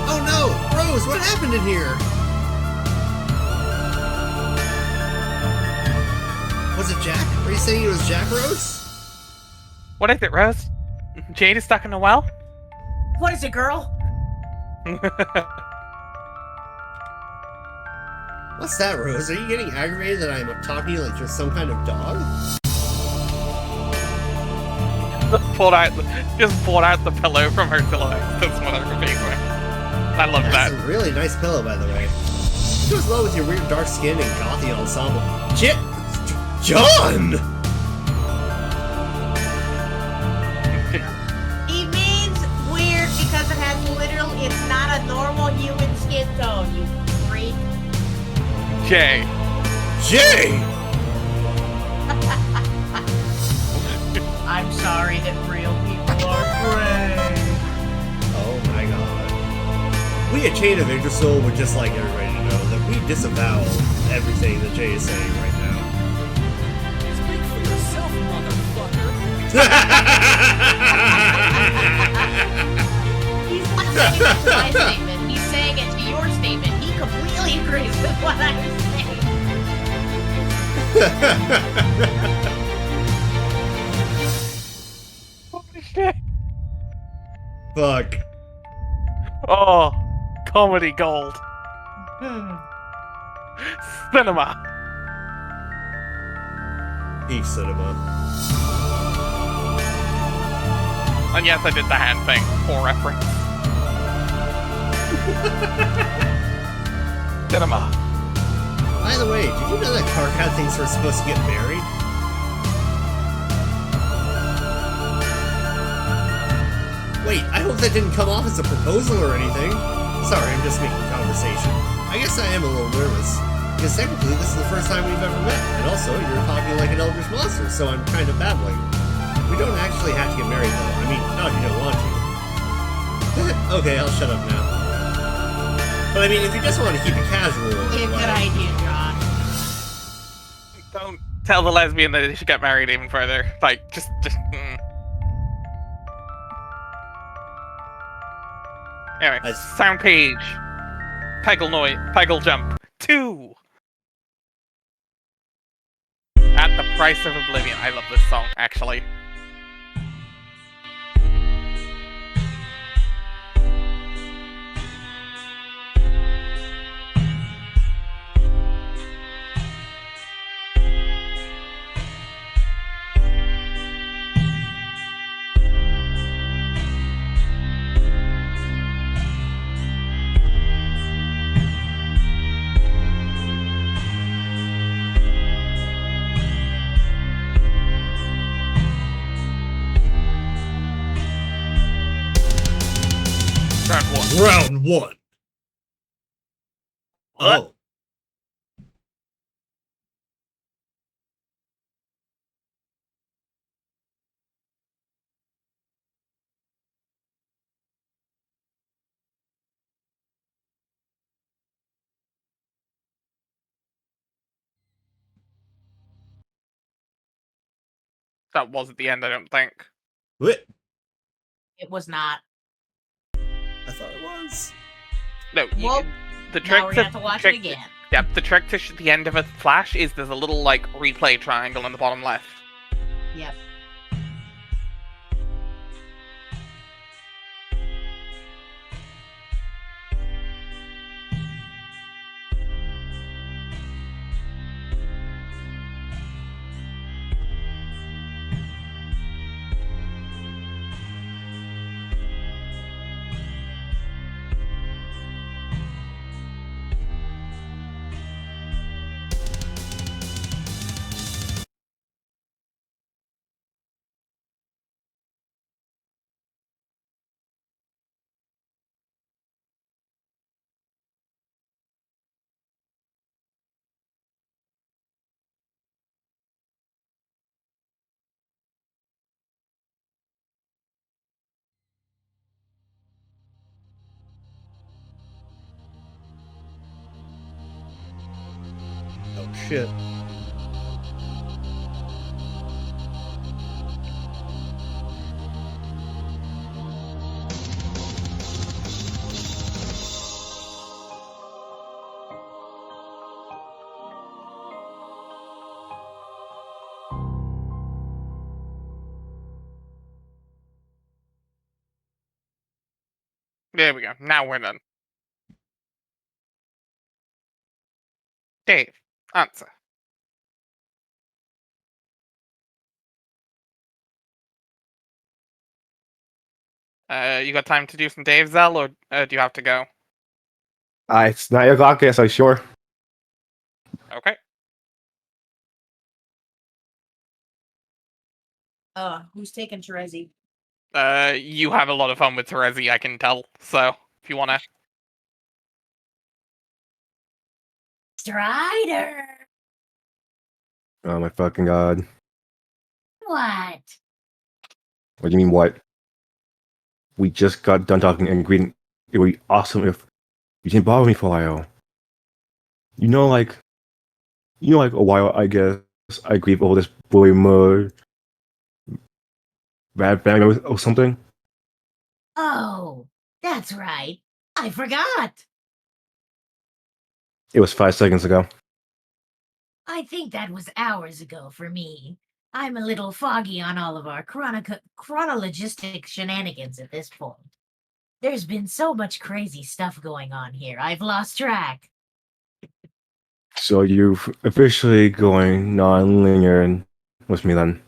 Oh no! Rose, what happened in here? Was it Jack? Are you saying it was Jack, Rose? What is it, Rose? Jade is stuck in a well? What is it, girl? What's that, Rose? Are you getting aggravated that I'm talking like you're some kind of dog? Just pulled out the pillow from her silhouette. That's what I'm being with. I love That's that. a really nice pillow, by the way. It goes well with your weird dark skin and gothy ensemble. John! He means weird because it has literally, it's not a normal human skin tone, you freak. Jay. Jay! I'm sorry that real people are gray. Oh my god. We at Chain of Yggdrasil would just like everybody to know that we disavow everything that Jay is saying right now. Speak for yourself, motherfucker. He's not saying it to my statement, he's saying it to your statement. He completely agrees with what I'm saying. Holy shit. Fuck. Oh, comedy gold. Cinema. Peak cinema. And yes, I did the hand thing for reference. Cinema. By the way, did you know that Carcat thinks we're supposed to get married? Wait, I hope that didn't come off as a proposal or anything. Sorry, I'm just making conversation. I guess I am a little nervous, because technically this is the first time we've ever met, and also you're talking like an eldritch monster, so I'm kind of babbling. We don't actually have to get married though. I mean, not if you don't want to. Okay, I'll shut up now. But I mean, if you just want to keep it casual... Yeah, good idea, John. Don't tell the lesbian that they should get married even further. Like, just. Anyway, sound page. Peggle jump. 2. At the Price of Oblivion. I love this song, actually. Round 1. Oh. That was at the end, I don't think. Wait, It was not. I thought it was. No, Well, the Now trick we're to gonna have to watch it trick, again. yeah, the trick to the end of a flash is there's a little like replay triangle in the bottom left. Yep. Oh shit. There we go. Now we're done. Dave, answer. You got time to do some Dave Zell, or do you have to go? It's 9 o'clock, yes, I sure. Okay. Who's taking Terezi? You have a lot of fun with Terezi, I can tell. So, if you wanna. Strider! Oh my fucking god. What? What do you mean, what? We just got done talking and agreed it would be awesome if you didn't bother me for a while. Like a while, I guess, I grieve over this bully mode, bad family members or something. Oh, that's right. I forgot. It was 5 seconds ago. I think that was hours ago for me. I'm a little foggy on all of our chronologistic shenanigans at this point. There's been so much crazy stuff going on here, I've lost track. So you're officially going non-linear with me then?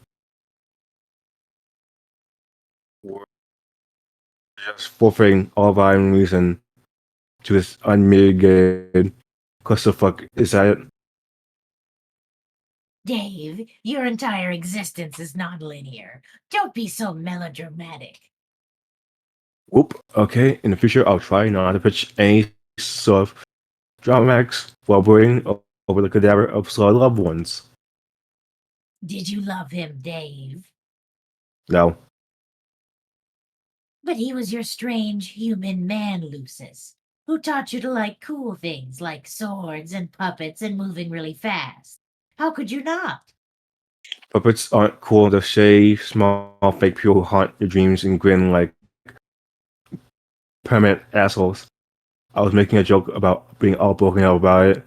Or just forfeiting all violent reason to this unmitigated clusterfuck? Is that it? Dave, your entire existence is nonlinear. Don't be so melodramatic. Whoop. Okay, in the future, I'll try not to pitch any sort of dramatics while brooding over the cadaver of slow loved ones. Did you love him, Dave? No. But he was your strange human man, Lucis, who taught you to like cool things like swords and puppets and moving really fast. How could you not? Puppets aren't cool. They're shady, small, fake people who haunt your dreams and grin like permanent assholes. I was making a joke about being all broken out about it.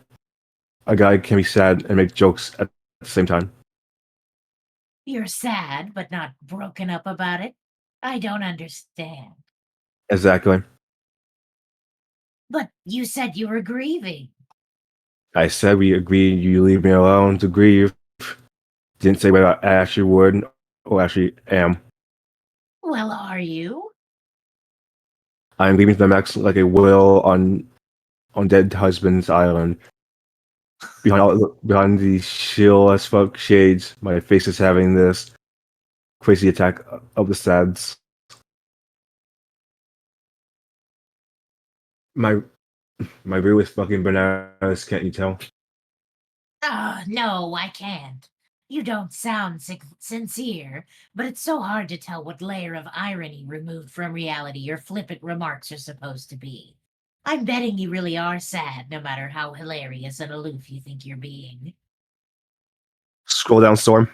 A guy can be sad and make jokes at the same time. You're sad, but not broken up about it? I don't understand. Exactly. But you said you were grieving. I said we agreed you leave me alone to grieve. Didn't say whether I actually would or actually am. Well, are you? I'm grieving to the max like a widow on dead husband's island. Behind the chill as fuck shades, my face is having this crazy attack of the sads. My real is fucking bananas, can't you tell? No, I can't. You don't sound sincere, but it's so hard to tell what layer of irony removed from reality your flippant remarks are supposed to be. I'm betting you really are sad, no matter how hilarious and aloof you think you're being. Scroll down, Storm.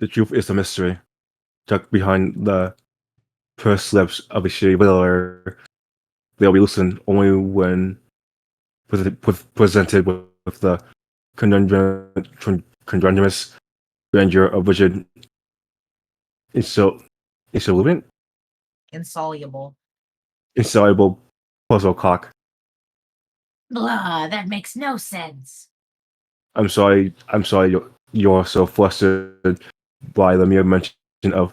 The truth is a mystery, tucked behind the pursed lips of a shitty whittler. They'll be loosened only when presented with the conundrumous grandeur of rigid, insolvent, Insoluble. insoluble puzzle cock. Blah, that makes no sense. I'm sorry you're so flustered by the mere mention of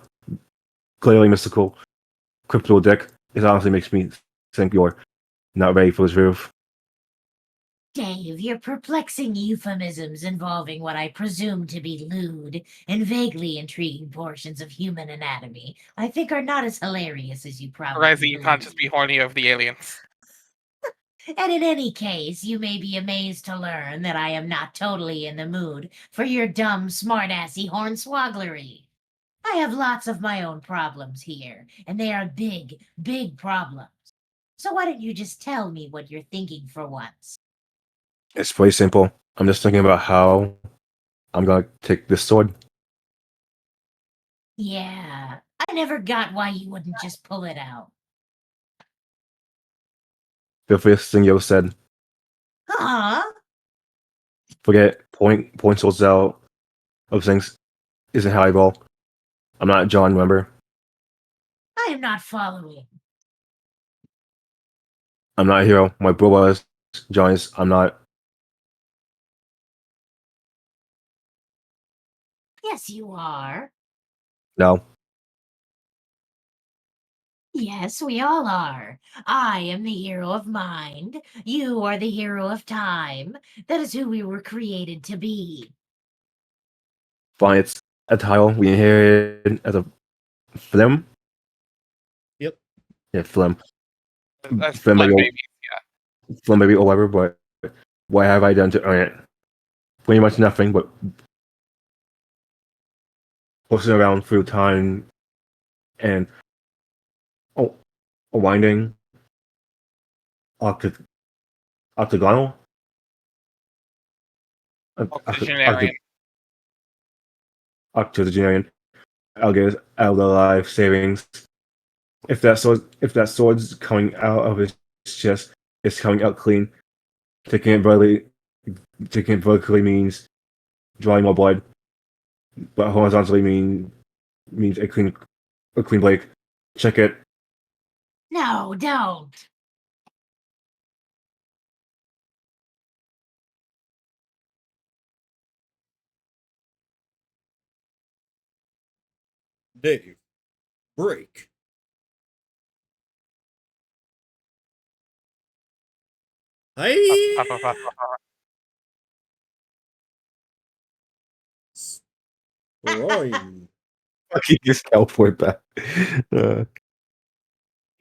clearly mystical crypto dick. It honestly makes me think you're not ready for this roof. Dave, your perplexing euphemisms involving what I presume to be lewd and vaguely intriguing portions of human anatomy, I think are not as hilarious as you probably Risey, you can't just be believe. horny over the aliens. And in any case, you may be amazed to learn that I am not totally in the mood for your dumb, smartassy hornswogglery. I have lots of my own problems here, and they are big, big problems. So why don't you just tell me what you're thinking for once? It's pretty simple. I'm just thinking about how I'm gonna take this sword. Yeah, I never got why you wouldn't just pull it out. The first thing you ever said. Huh? Forget point swords out of things isn't how I roll. I'm not John, remember? I am not following. I'm not a hero. My brother is. John is. I'm not. Yes, you are. No. Yes, we all are. I am the hero of mind. You are the hero of time. That is who we were created to be. Fine, it's a title we inherited as a film. Yep. Yeah, film. That's Film blood maybe, baby. film maybe or whatever, but what have I done to earn it? Pretty much nothing, but pushing around through time and oh, winding octagonal. Octogenarian. Octogenarian. I'll get out of the life savings. If that sword's coming out of his chest, it's coming out clean. Taking it vertically means drawing more blood, but horizontally means a clean blade. Check it. No, don't. Dave, break. Hi. Groin. Fucking just teleport back.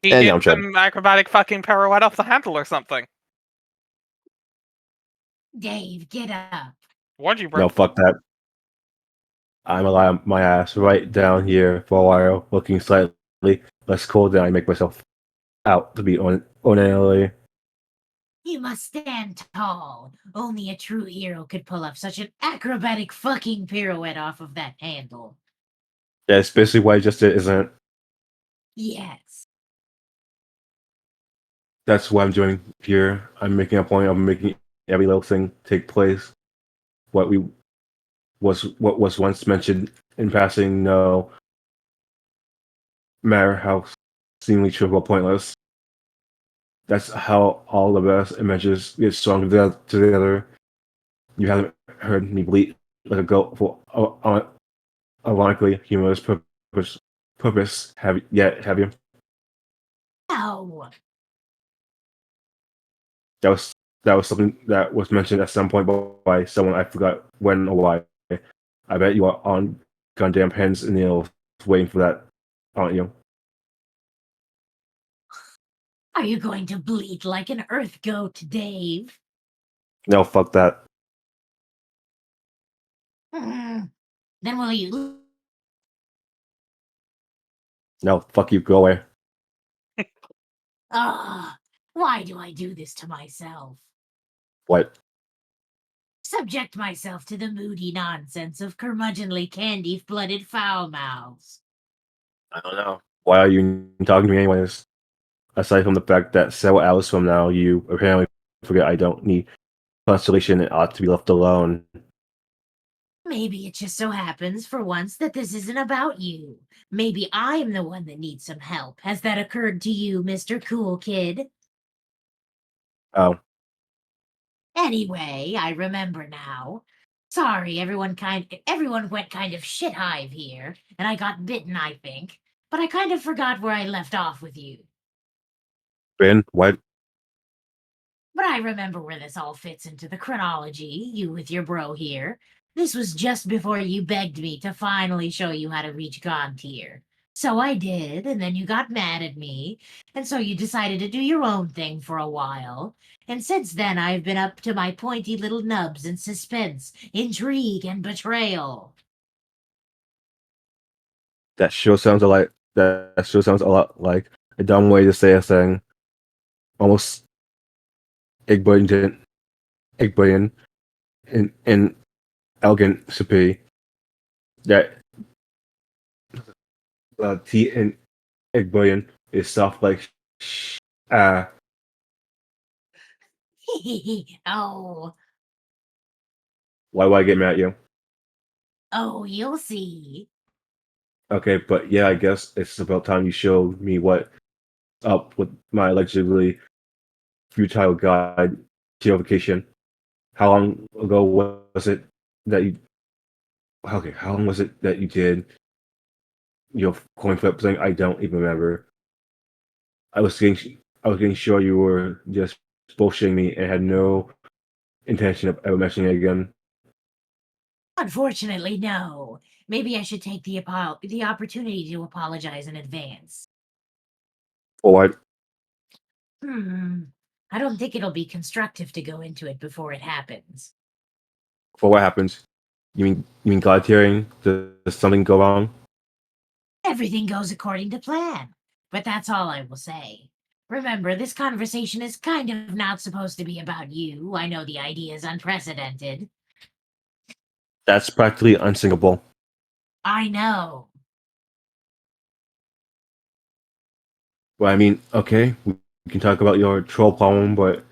He And did now I'm trying. some acrobatic fucking pirouette off the handle or something. Dave, get up. Warned you, bro. No, fuck that. I'm allowing my ass right down here for a while, looking slightly less cold than I make myself out to be ordinarily. You must stand tall. Only a true hero could pull off such an acrobatic fucking pirouette off of that handle. Yeah, it's basically what I just did, isn't it? Yes. That's what I'm doing here. I'm making a point of making every little thing take place. What was once mentioned in passing, no matter how seemingly trivial, pointless. That's how all the best images get strung together. You haven't heard me bleat like a goat for ironically humorous purpose have you? No. That was something that was mentioned at some point by someone. I forgot when or why. I bet you are on goddamn pens and needles waiting for that, aren't you? Are you going to bleat like an earth goat, Dave? No, fuck that. Mm. Then will you? No, fuck you, go away. Ah, why do I do this to myself? What? subject myself to the moody nonsense of curmudgeonly candy-blooded foul mouths. I don't know. Why are you talking to me anyways? Aside from the fact that several hours from now, you apparently forget I don't need consolation and ought to be left alone. Maybe it just so happens for once that this isn't about you. Maybe I'm the one that needs some help. Has that occurred to you, Mr. Cool Kid? Oh, Anyway, I remember now. Sorry, everyone went kind of shit hive here, and I got bitten, I think. But I kind of forgot where I left off with you. Ben, what? But I remember where this all fits into the chronology, you with your bro here. This was just before you begged me to finally show you how to reach God tier. So I did, and then you got mad at me, and so you decided to do your own thing for a while. And since then, I've been up to my pointy little nubs in suspense, intrigue, and betrayal. That sure sounds a lot. That sure sounds a lot like a dumb way to say a thing. Almost ignorant, ignorant, and elegant supi. That T in ignorant is soft like ah. Oh, Why would I get mad at you? oh, you'll see. Okay, but yeah, I guess it's about time you showed me what's up with my allegedly futile guide purification. How long ago was it that you? Okay, how long was it that you did your coin flip thing? I don't even remember. I was getting sure you were just bullshitting me and had no intention of ever mentioning it again. Unfortunately, no. Maybe I should take the opportunity to apologize in advance. For what? I don't think it'll be constructive to go into it before it happens. For what happens? You mean God tearing? Does something go wrong? Everything goes according to plan. But that's all I will say. Remember, this conversation is kind of not supposed to be about you. I know the idea is unprecedented. That's practically unsinkable. I know. Well, I mean, okay, we can talk about your troll problem, but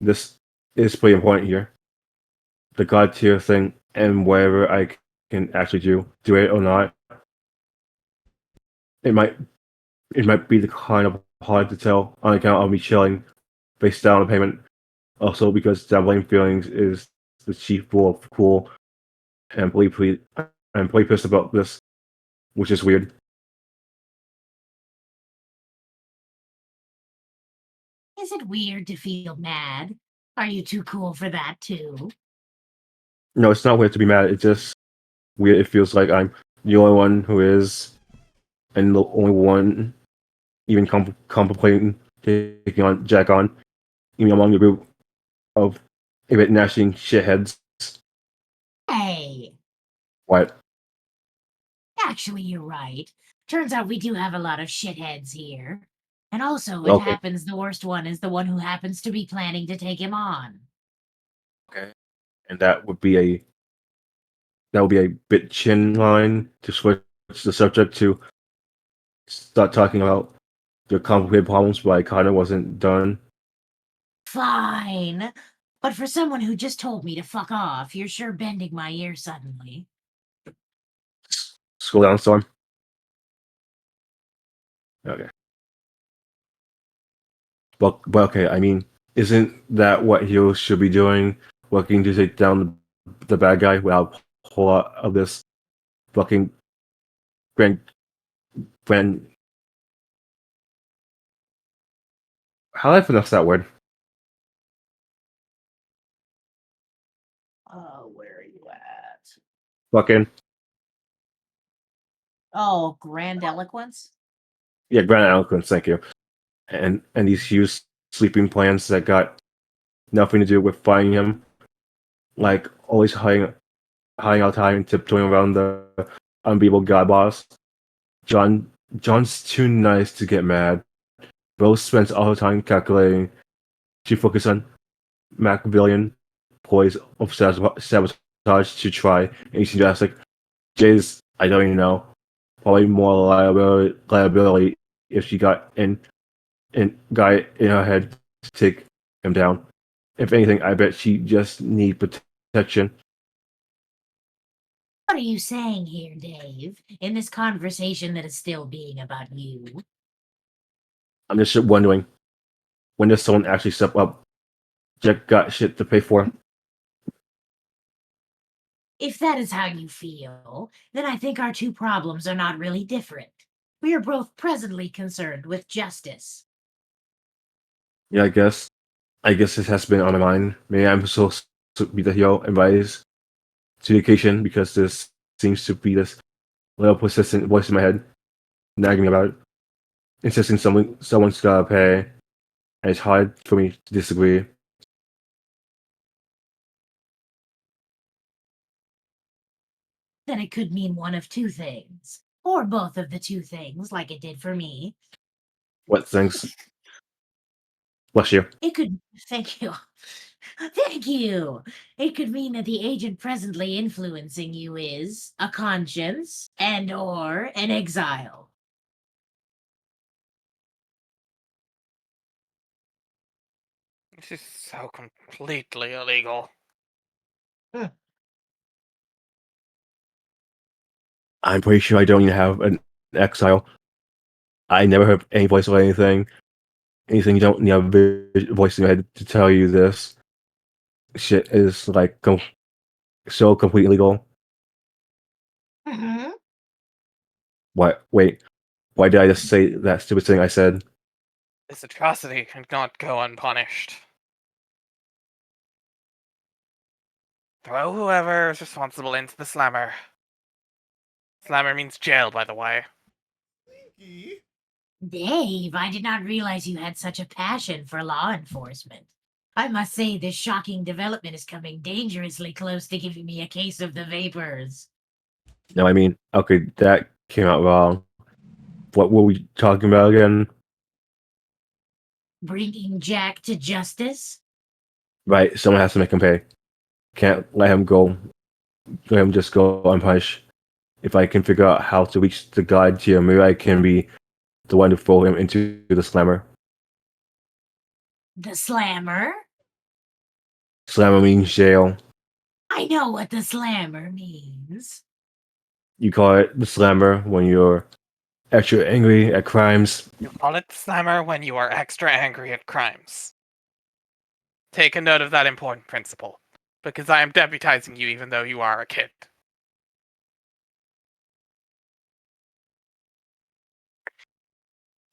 this is pretty important here. The God tier thing and whatever I can actually do it or not. It might it might be the kind of hard to tell on account of me chilling face down on payment. Also because dabbling feelings is the chief rule of cool and I'm pretty pissed about this, which is weird. Is it weird to feel mad? Are you too cool for that, too? No, it's not weird to be mad, it's just weird it feels like I'm the only one who is and the only one even contemplating taking on Jack on, even among the group of a bit gnashing shitheads. Hey, What? actually, you're right. Turns out we do have a lot of shitheads here. And also, it Okay. happens the worst one is the one who happens to be planning to take him on. Okay. And that would be a bit chin line to switch the subject to start talking about the complicated problems, but I kind of wasn't done. Fine. But for someone who just told me to fuck off, you're sure bending my ear suddenly. Scroll down, Storm. Okay. But okay, I mean, isn't that what heroes should be doing? Working to take down the bad guy without a whole lot of this fucking grand, grand. How do I pronounce that word? Where are you at? Fucking Oh, grand eloquence? yeah, grand eloquence. Thank you. And these huge sleeping plans that got nothing to do with finding him, like always hiding out time and tiptoeing around the unbeatable god boss. John's too nice to get mad. Rose spends all her time calculating. She focuses on Machiavellian ploys of sabotage to try anything drastic. Jay's, I don't even know. Probably more liability if she got got it in her head to take him down. If anything, I bet she just need protection. What are you saying here, Dave, in this conversation that is still being about you? I'm just wondering, when does someone actually step up? Jack got shit to pay for. If that is how you feel, then I think our two problems are not really different. We are both presently concerned with justice. Yeah, I guess this has been on my mind. Maybe I'm supposed to be the hero and rise to the occasion because this seems to be this little persistent voice in my head nagging me about it, insisting someone's gotta pay, and it's hard for me to disagree. Then it could mean one of two things. Or both of the two things, like it did for me. What things? Bless you. It could. Thank you. Thank you. It could mean that the agent presently influencing you is a conscience and or an exile. This is so completely illegal. I'm pretty sure I don't even have an exile. I never heard any voice or anything. Anything you don't need a voice in your head to tell you this shit is like so completely illegal. Mm-hmm. What? Wait. Why did I just say that stupid thing I said? This atrocity cannot go unpunished. Throw whoever is responsible into the slammer. Slammer means jail, by the way. Slinky? Dave, I did not realize you had such a passion for law enforcement. I must say, this shocking development is coming dangerously close to giving me a case of the vapors. No, I mean, okay, that came out wrong. What were we talking about again? Bringing Jack to justice? Right, someone has to make him pay. Can't let him go. Let him just go unpunished. If I can figure out how to reach the guide here, maybe I can be the one to throw him into the slammer. The slammer? Slammer means jail. I know what the slammer means. You call it the slammer when you're extra angry at crimes. You call it the slammer when you are extra angry at crimes. Take a note of that important principle, because I am deputizing you even though you are a kid.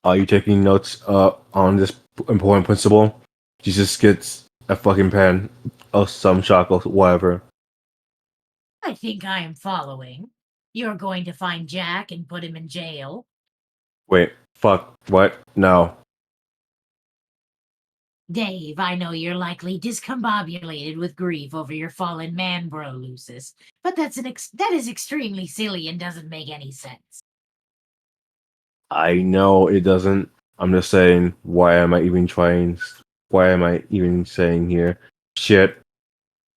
Are you taking notes on this important principle? Jesus gets a fucking pen or some chocolate, whatever. I think I am following. You're going to find Jack and put him in jail. Wait, fuck, what? No. Dave, I know you're likely discombobulated with grief over your fallen man bro, Lucis, but that is extremely silly and doesn't make any sense. I know it doesn't. I'm just saying, why am I even trying? Why am I even saying here? Shit.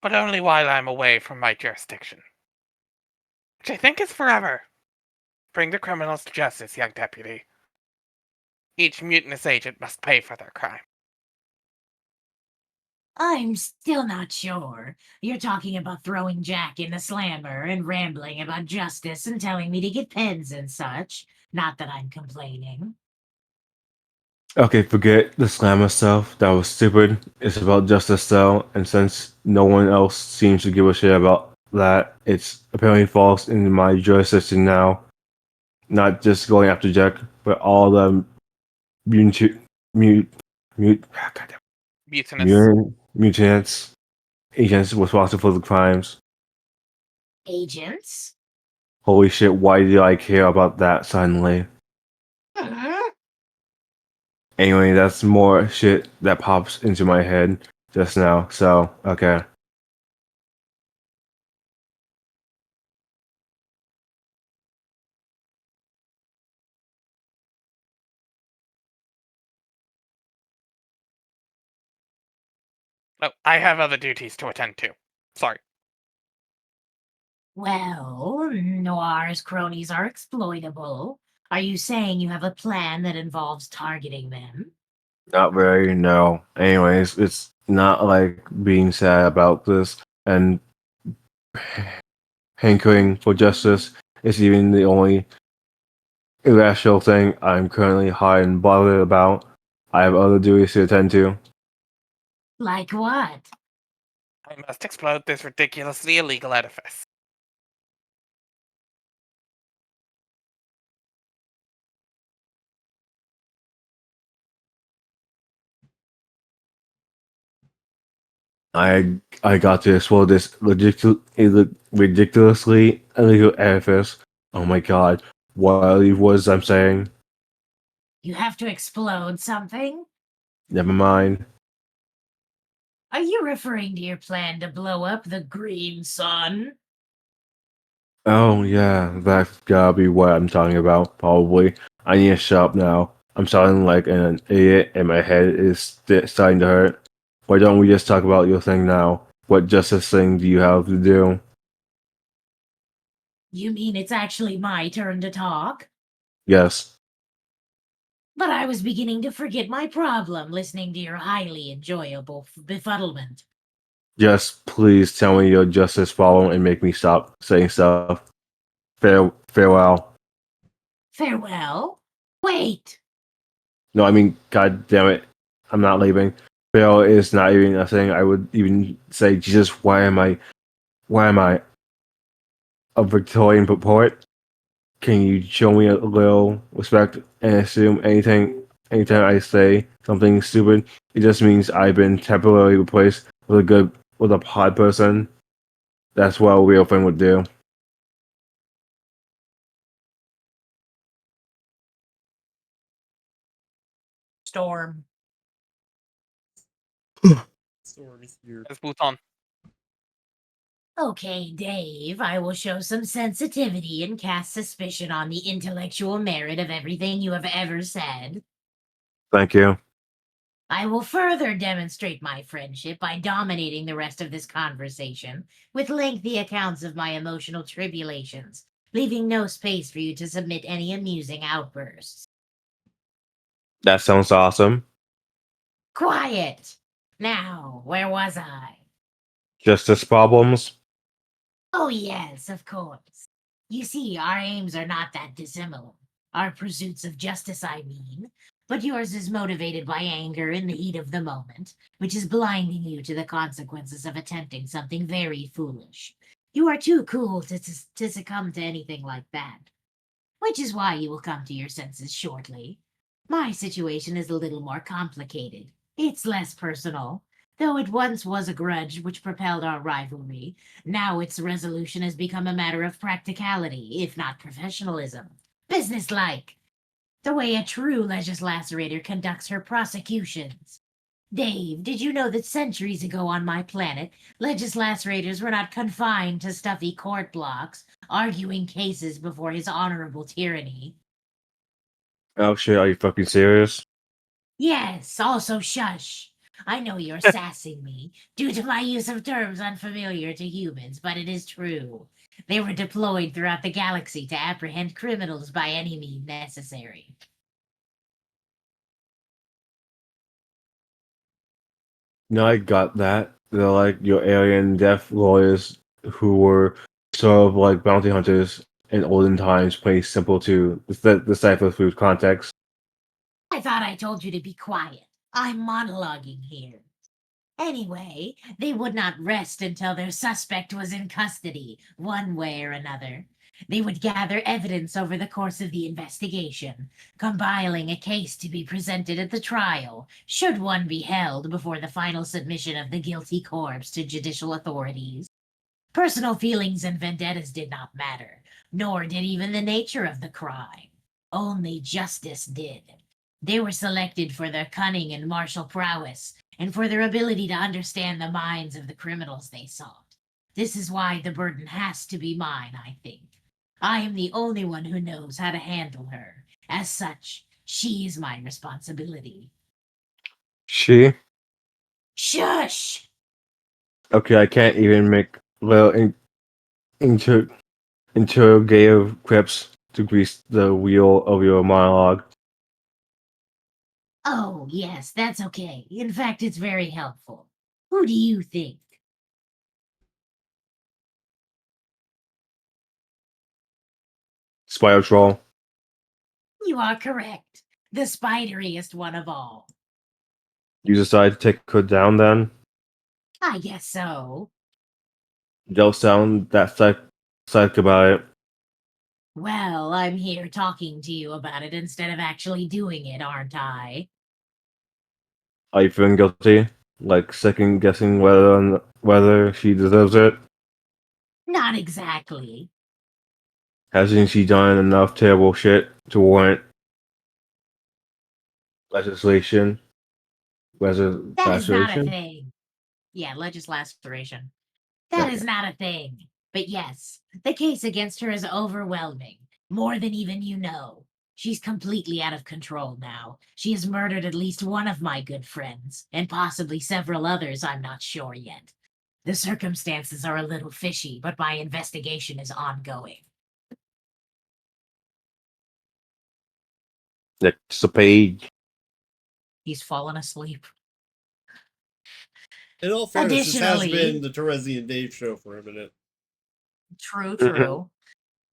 But only while I'm away from my jurisdiction. Which I think is forever. Bring the criminals to justice, young deputy. Each mutinous agent must pay for their crime. I'm still not sure. You're talking about throwing Jack in the slammer and rambling about justice and telling me to get pens and such. Not that I'm complaining. Okay, forget the slammer stuff. That was stupid. It's about justice though, and since no one else seems to give a shit about that, it's apparently falls in my jurisdiction now. Not just going after Jack, but all the mutant, mute, mute, goddamn, Mutinous. mutants, agents responsible for the crimes. Agents? Holy shit, why do I care about that suddenly? Mhm. Anyway, that's more shit that pops into my head just now, so, okay. No, I have other duties to attend to. Sorry. Well, Noir's cronies are exploitable. Are you saying you have a plan that involves targeting them? Not very, no. Anyways, it's not like being sad about this and hankering for justice is even the only irrational thing I'm currently hot and bothered about. I have other duties to attend to. Like what? I must explode this ridiculously illegal edifice. I got to explore this ridiculously illegal edifice. Oh my god, what was I'm saying? You have to explode something? Never mind. Are you referring to your plan to blow up the Green Sun? Oh yeah, that's gotta be what I'm talking about. Probably. I need to shut up now. I'm sounding like an idiot, and my head is starting to hurt. Why don't we just talk about your thing now? What justice thing do you have to do? You mean it's actually my turn to talk? Yes. But I was beginning to forget my problem listening to your highly enjoyable befuddlement. Just please tell me your justice problem and make me stop saying stuff. Farewell. Farewell? Wait! No, I mean, god damn it. I'm not leaving. Farewell is not even a thing. I would even say, Jesus, why am I a Victorian poet? Can you show me a little respect and assume anytime I say something stupid, it just means I've been temporarily replaced with a pod person? That's what a real friend would do. Storm. Storm is here. Let's boot on. Okay, Dave, I will show some sensitivity and cast suspicion on the intellectual merit of everything you have ever said. Thank you. I will further demonstrate my friendship by dominating the rest of this conversation with lengthy accounts of my emotional tribulations, leaving no space for you to submit any amusing outbursts. That sounds awesome. Quiet! Now, where was I? Justice problems? Oh, yes, of course. You see, our aims are not that dissimilar. Our pursuits of justice, I mean. But yours is motivated by anger in the heat of the moment, which is blinding you to the consequences of attempting something very foolish. You are too cool to succumb to anything like that. Which is why you will come to your senses shortly. My situation is a little more complicated. It's less personal. Though it once was a grudge which propelled our rivalry, now its resolution has become a matter of practicality, if not professionalism. Businesslike. The way a true legislacerator conducts her prosecutions. Dave, did you know that centuries ago on my planet, legislaturators were not confined to stuffy court blocks, arguing cases before his honorable tyranny? Oh shit, are you fucking serious? Yes, also shush. I know you're sassing me due to my use of terms unfamiliar to humans, but it is true. They were deployed throughout the galaxy to apprehend criminals by any means necessary. No, I got that. They're like your alien death lawyers who were sort of like bounty hunters in olden times, pretty simple to decipher through context. I thought I told you to be quiet. I'm monologuing here. Anyway, they would not rest until their suspect was in custody, one way or another. They would gather evidence over the course of the investigation, compiling a case to be presented at the trial, should one be held before the final submission of the guilty corpse to judicial authorities. Personal feelings and vendettas did not matter, nor did even the nature of the crime. Only justice did. They were selected for their cunning and martial prowess, and for their ability to understand the minds of the criminals they sought. This is why the burden has to be mine, I think. I am the only one who knows how to handle her. As such, she is my responsibility. She? Shush! Okay, I can't even make little inter- interrogative quips to grease the wheel of your monologue. Oh, yes, that's okay. In fact, it's very helpful. Who do you think? Spider Troll. You are correct. The spideriest one of all. You decide to take her down then? I guess so. Don't sound that psych about it. Well, I'm here talking to you about it instead of actually doing it, aren't I? Are you feeling guilty? Like second guessing whether she deserves it? Not exactly. Hasn't she done enough terrible shit to warrant legislation? That is not a Legislation? thing. Yeah, legislation. That Okay. is not a thing. But yes, the case against her is overwhelming. More than even you know. She's completely out of control now. She has murdered at least one of my good friends, and possibly several others, I'm not sure yet. The circumstances are a little fishy, but my investigation is ongoing. Next page. He's fallen asleep. In all fairness, this has Additionally, been the Terezi and Dave show for a minute. True.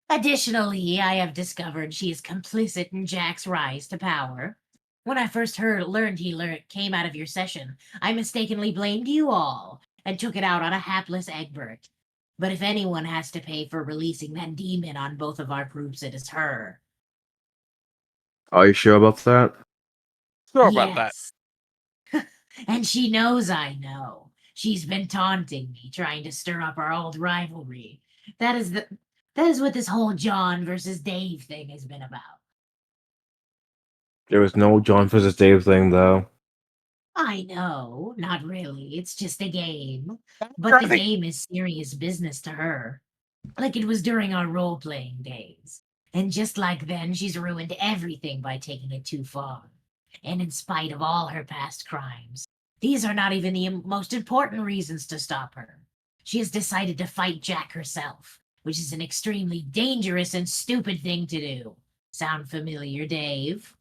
Additionally, I have discovered she is complicit in Jack's rise to power. When I first learned he came out of your session, I mistakenly blamed you all and took it out on a hapless Egbert. But if anyone has to pay for releasing that demon on both of our groups, it is her. Are you sure about that? Sure about that. Yes. And she knows I know. She's been taunting me, trying to stir up our old rivalry. That is what this whole John versus Dave thing has been about. There was no John versus Dave thing though. I know, not really. It's just a game. That's But the crazy. game is serious business to her. Like it was during our role playing days. And just like then, she's ruined everything by taking it too far. And in spite of all her past crimes, these are not even the most important reasons to stop her. She has decided to fight Jack herself, which is an extremely dangerous and stupid thing to do. Sound familiar, Dave?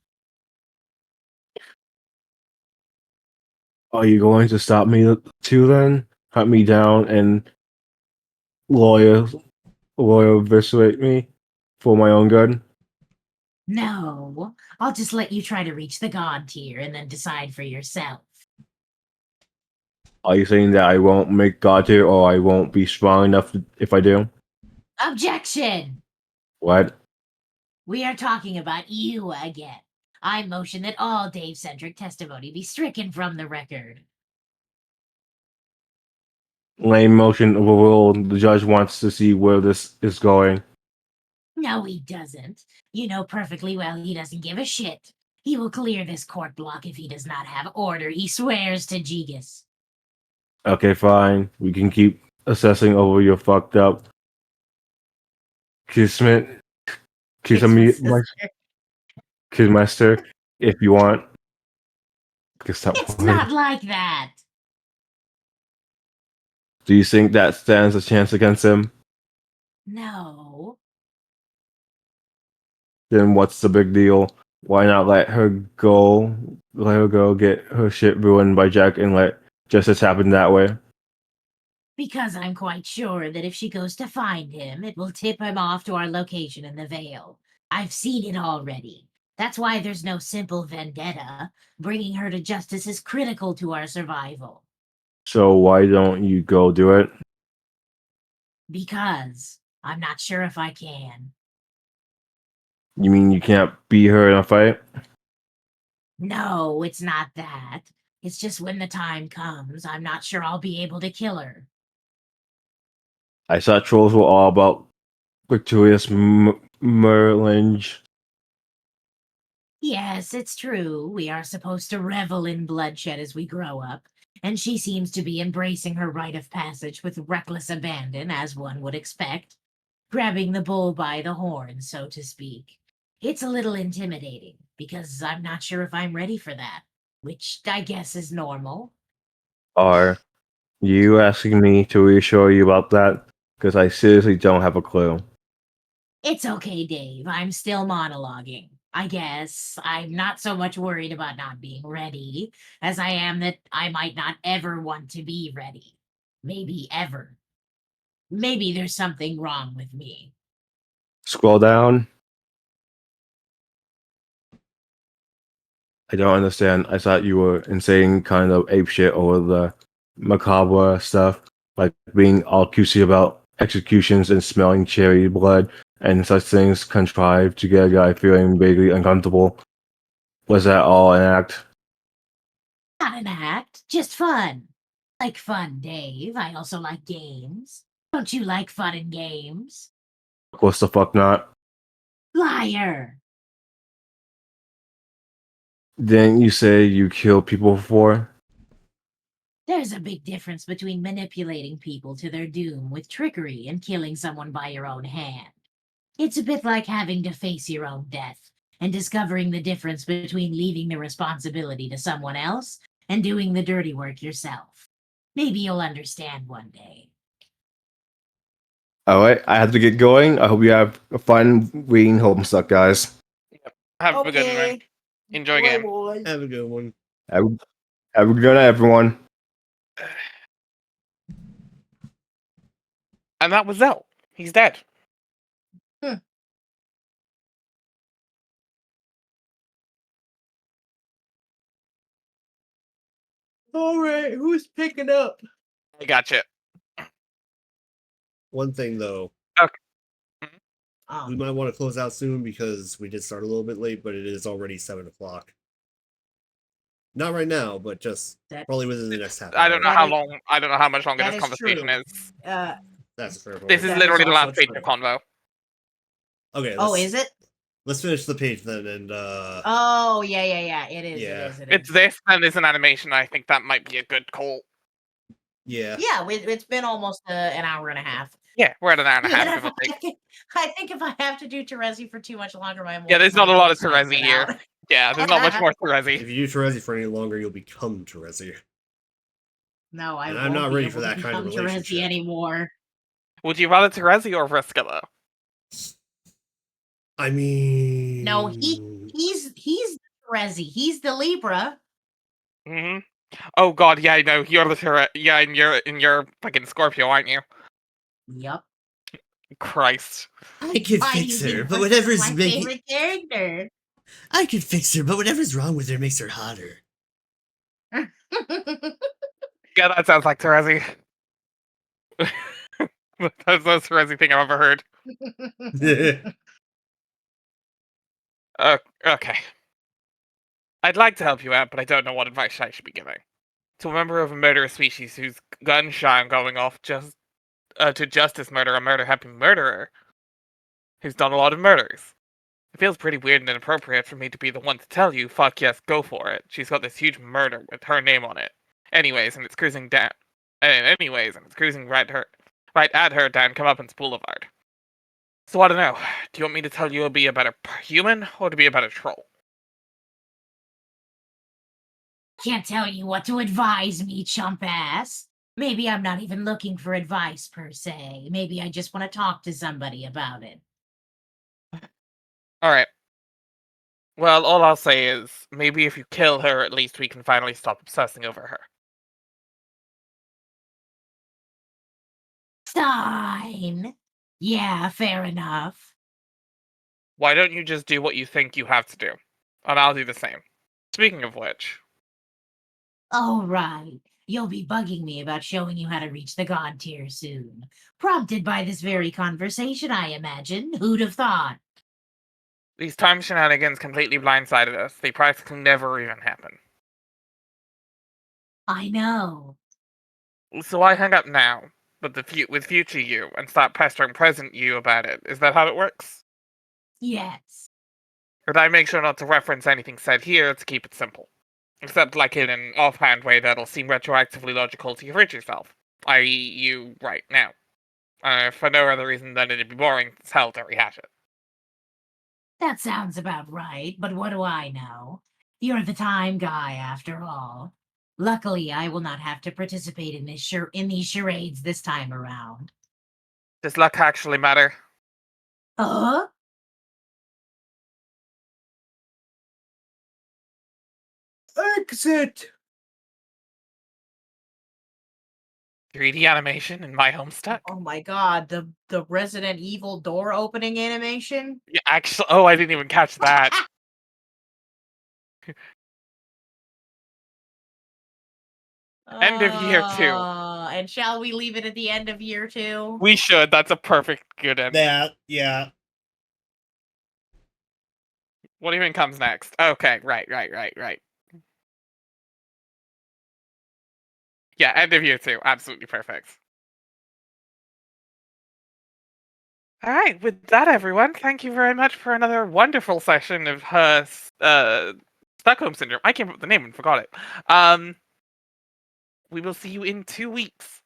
Are you going to stop me too then? Hunt me down and lawyer eviscerate me for my own good? No, I'll just let you try to reach the god tier and then decide for yourself. Are you saying that I won't make God tier or I won't be strong enough if I do? Objection! What? We are talking about you again. I motion that all Dave-centric testimony be stricken from the record. Lame motion overruled. The judge wants to see where this is going. No, he doesn't. You know perfectly well he doesn't give a shit. He will clear this court block if he does not have order, he swears to Jigus. Okay, fine. We can keep assessing over your fucked up kismet, kismet, kismaster, if you want. Guess that It's word. not like that. Do you think that stands a chance against him? No. Then what's the big deal? Why not let her go? Let her go get her shit ruined by Jack and let justice happen that way. Because I'm quite sure that if she goes to find him, it will tip him off to our location in the Vale. I've seen it already. That's why there's no simple vendetta. Bringing her to justice is critical to our survival. So why don't you go do it? Because I'm not sure if I can. You mean you can't beat her in a fight? No, it's not that. It's just when the time comes, I'm not sure I'll be able to kill her. I thought trolls were all about gratuitous merlinge. Yes, it's true. We are supposed to revel in bloodshed as we grow up, and she seems to be embracing her rite of passage with reckless abandon, as one would expect, grabbing the bull by the horn, so to speak. It's a little intimidating, because I'm not sure if I'm ready for that, which I guess is normal. Are You asking me to reassure you about that? Because I seriously don't have a clue. It's okay, Dave. I'm still monologuing. I guess I'm not so much worried about not being ready as I am that I might not ever want to be ready. Maybe ever. Maybe there's something wrong with me. Scroll down. I don't understand. I thought you were insane, kind of apeshit over the macabre stuff, like being all cutesy about executions and smelling cherry blood and such things contrived to get a guy feeling vaguely uncomfortable. Was that all an act? Not an act, just fun. Like fun, Dave. I also like games. Don't you like fun and games? Of course the fuck not. Liar! Didn't you say you killed people before? There's a big difference between manipulating people to their doom with trickery and killing someone by your own hand. It's a bit like having to face your own death and discovering the difference between leaving the responsibility to someone else and doing the dirty work yourself. Maybe you'll understand one day. Alright, I have to get going. I hope you have a fun reading Homestuck, guys. Have a good one. Okay. Enjoy game. boys. Have a good one. Have a good night, everyone. And that was Zell. He's dead. Alright, who's picking up? I gotcha. One thing though, we might want to close out soon because we did start a little bit late, but it is already 7 o'clock. Not right now, but just probably within the next half I don't know hour. how long. I don't know how much longer that this is conversation true. is. That's a fair point. This is That literally is the also last page true. of convo. Okay. Oh, is it? Let's finish the page then, and Oh, yeah. It is. Yeah. It is. It's this, and there's an animation. I think that might be a good call. yeah. Yeah, it's been almost an hour and a half. Yeah, we're at an hour and a Yeah, half, give or take. I think if I have to do Terezi for too much longer, my Yeah, there's not a lot of voice might Terezi cut here. out. Yeah, there's not much more If Terezi. you do Terezi for any longer, you'll become Terezi. No, I And won't I'm not be ready able for to that kind of become Terezi relationship. anymore. Would you rather Terezi or Vriska, though? I mean, No, he's Terezi. He's the Libra. Mm-hmm. Oh god, yeah, I know. You're the Terezi. Yeah, and you're fucking Scorpio, aren't you? Yep. Christ. I could Why fix do you her, think but Vriska's whatever's my making favorite character? I could fix her, but whatever's wrong with her makes her hotter. Yeah, that sounds like Terezi. That's the most Terezi thing I've ever heard. Okay. I'd like to help you out, but I don't know what advice I should be giving. To a member of a murderous species whose gun shy I'm going off just to justice murder a murder-happy murderer who's done a lot of murders. It feels pretty weird and inappropriate for me to be the one to tell you, fuck yes, go for it. She's got this huge murder with her name on it. Anyways, and it's cruising down. Anyways, and it's cruising right at her down Comeuppance Boulevard. So I don't know. Do you want me to tell you to be a better human or to be a better troll? Can't tell you what to advise me, chump ass. Maybe I'm not even looking for advice per se. Maybe I just want to talk to somebody about it. Alright. Well, all I'll say is, maybe if you kill her, at least we can finally stop obsessing over her. Fine. Yeah, fair enough. Why don't you just do what you think you have to do? And I'll do the same. Speaking of which, Oh, right. You'll be bugging me about showing you how to reach the God tier soon. Prompted by this very conversation, I imagine. Who'd have thought? these time shenanigans completely blindsided us. They practically never even happen. I know. So I hang up now, but with future you, and start pestering present you about it. Is that how it works? Yes. Or did I make sure not to reference anything said here to keep it simple? Except like in an offhand way that'll seem retroactively logical to reach yourself. I.e. you right now. For no other reason than it'd be boring as hell to rehash it. That sounds about right, but what do I know? You're the time guy, after all. Luckily, I will not have to participate in these charades this time around. Does luck actually matter? Uh? Exit. 3D animation in my Homestuck? Oh my god, the Resident Evil door opening animation? Yeah, actually, oh, I didn't even catch that. End of year 2. And shall we leave it at the end of year 2? We should. That's a perfect good end. Yeah. What even comes next? Okay, right. Yeah, end of year 2. Absolutely perfect. All right, with that, everyone, thank you very much for another wonderful session of Stockholm Syndrome. I came up with the name and forgot it. We will see you in 2 weeks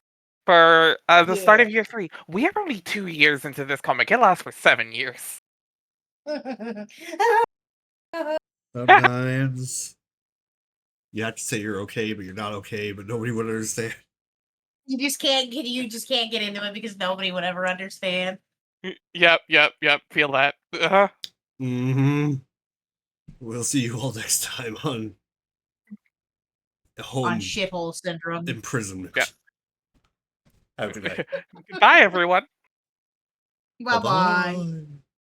for the start of year 3. We are only 2 years into this comic. It lasts for 7 years. Sometimes you have to say you're okay, but you're not okay, but nobody would understand. You just can't get into it because nobody would ever understand. Yep. Feel that. Uh-huh. Mm-hmm. We'll see you all next time on home On shithole syndrome. imprisonment. Yeah. Have a good night. Bye, everyone. Bye bye. Bye-bye.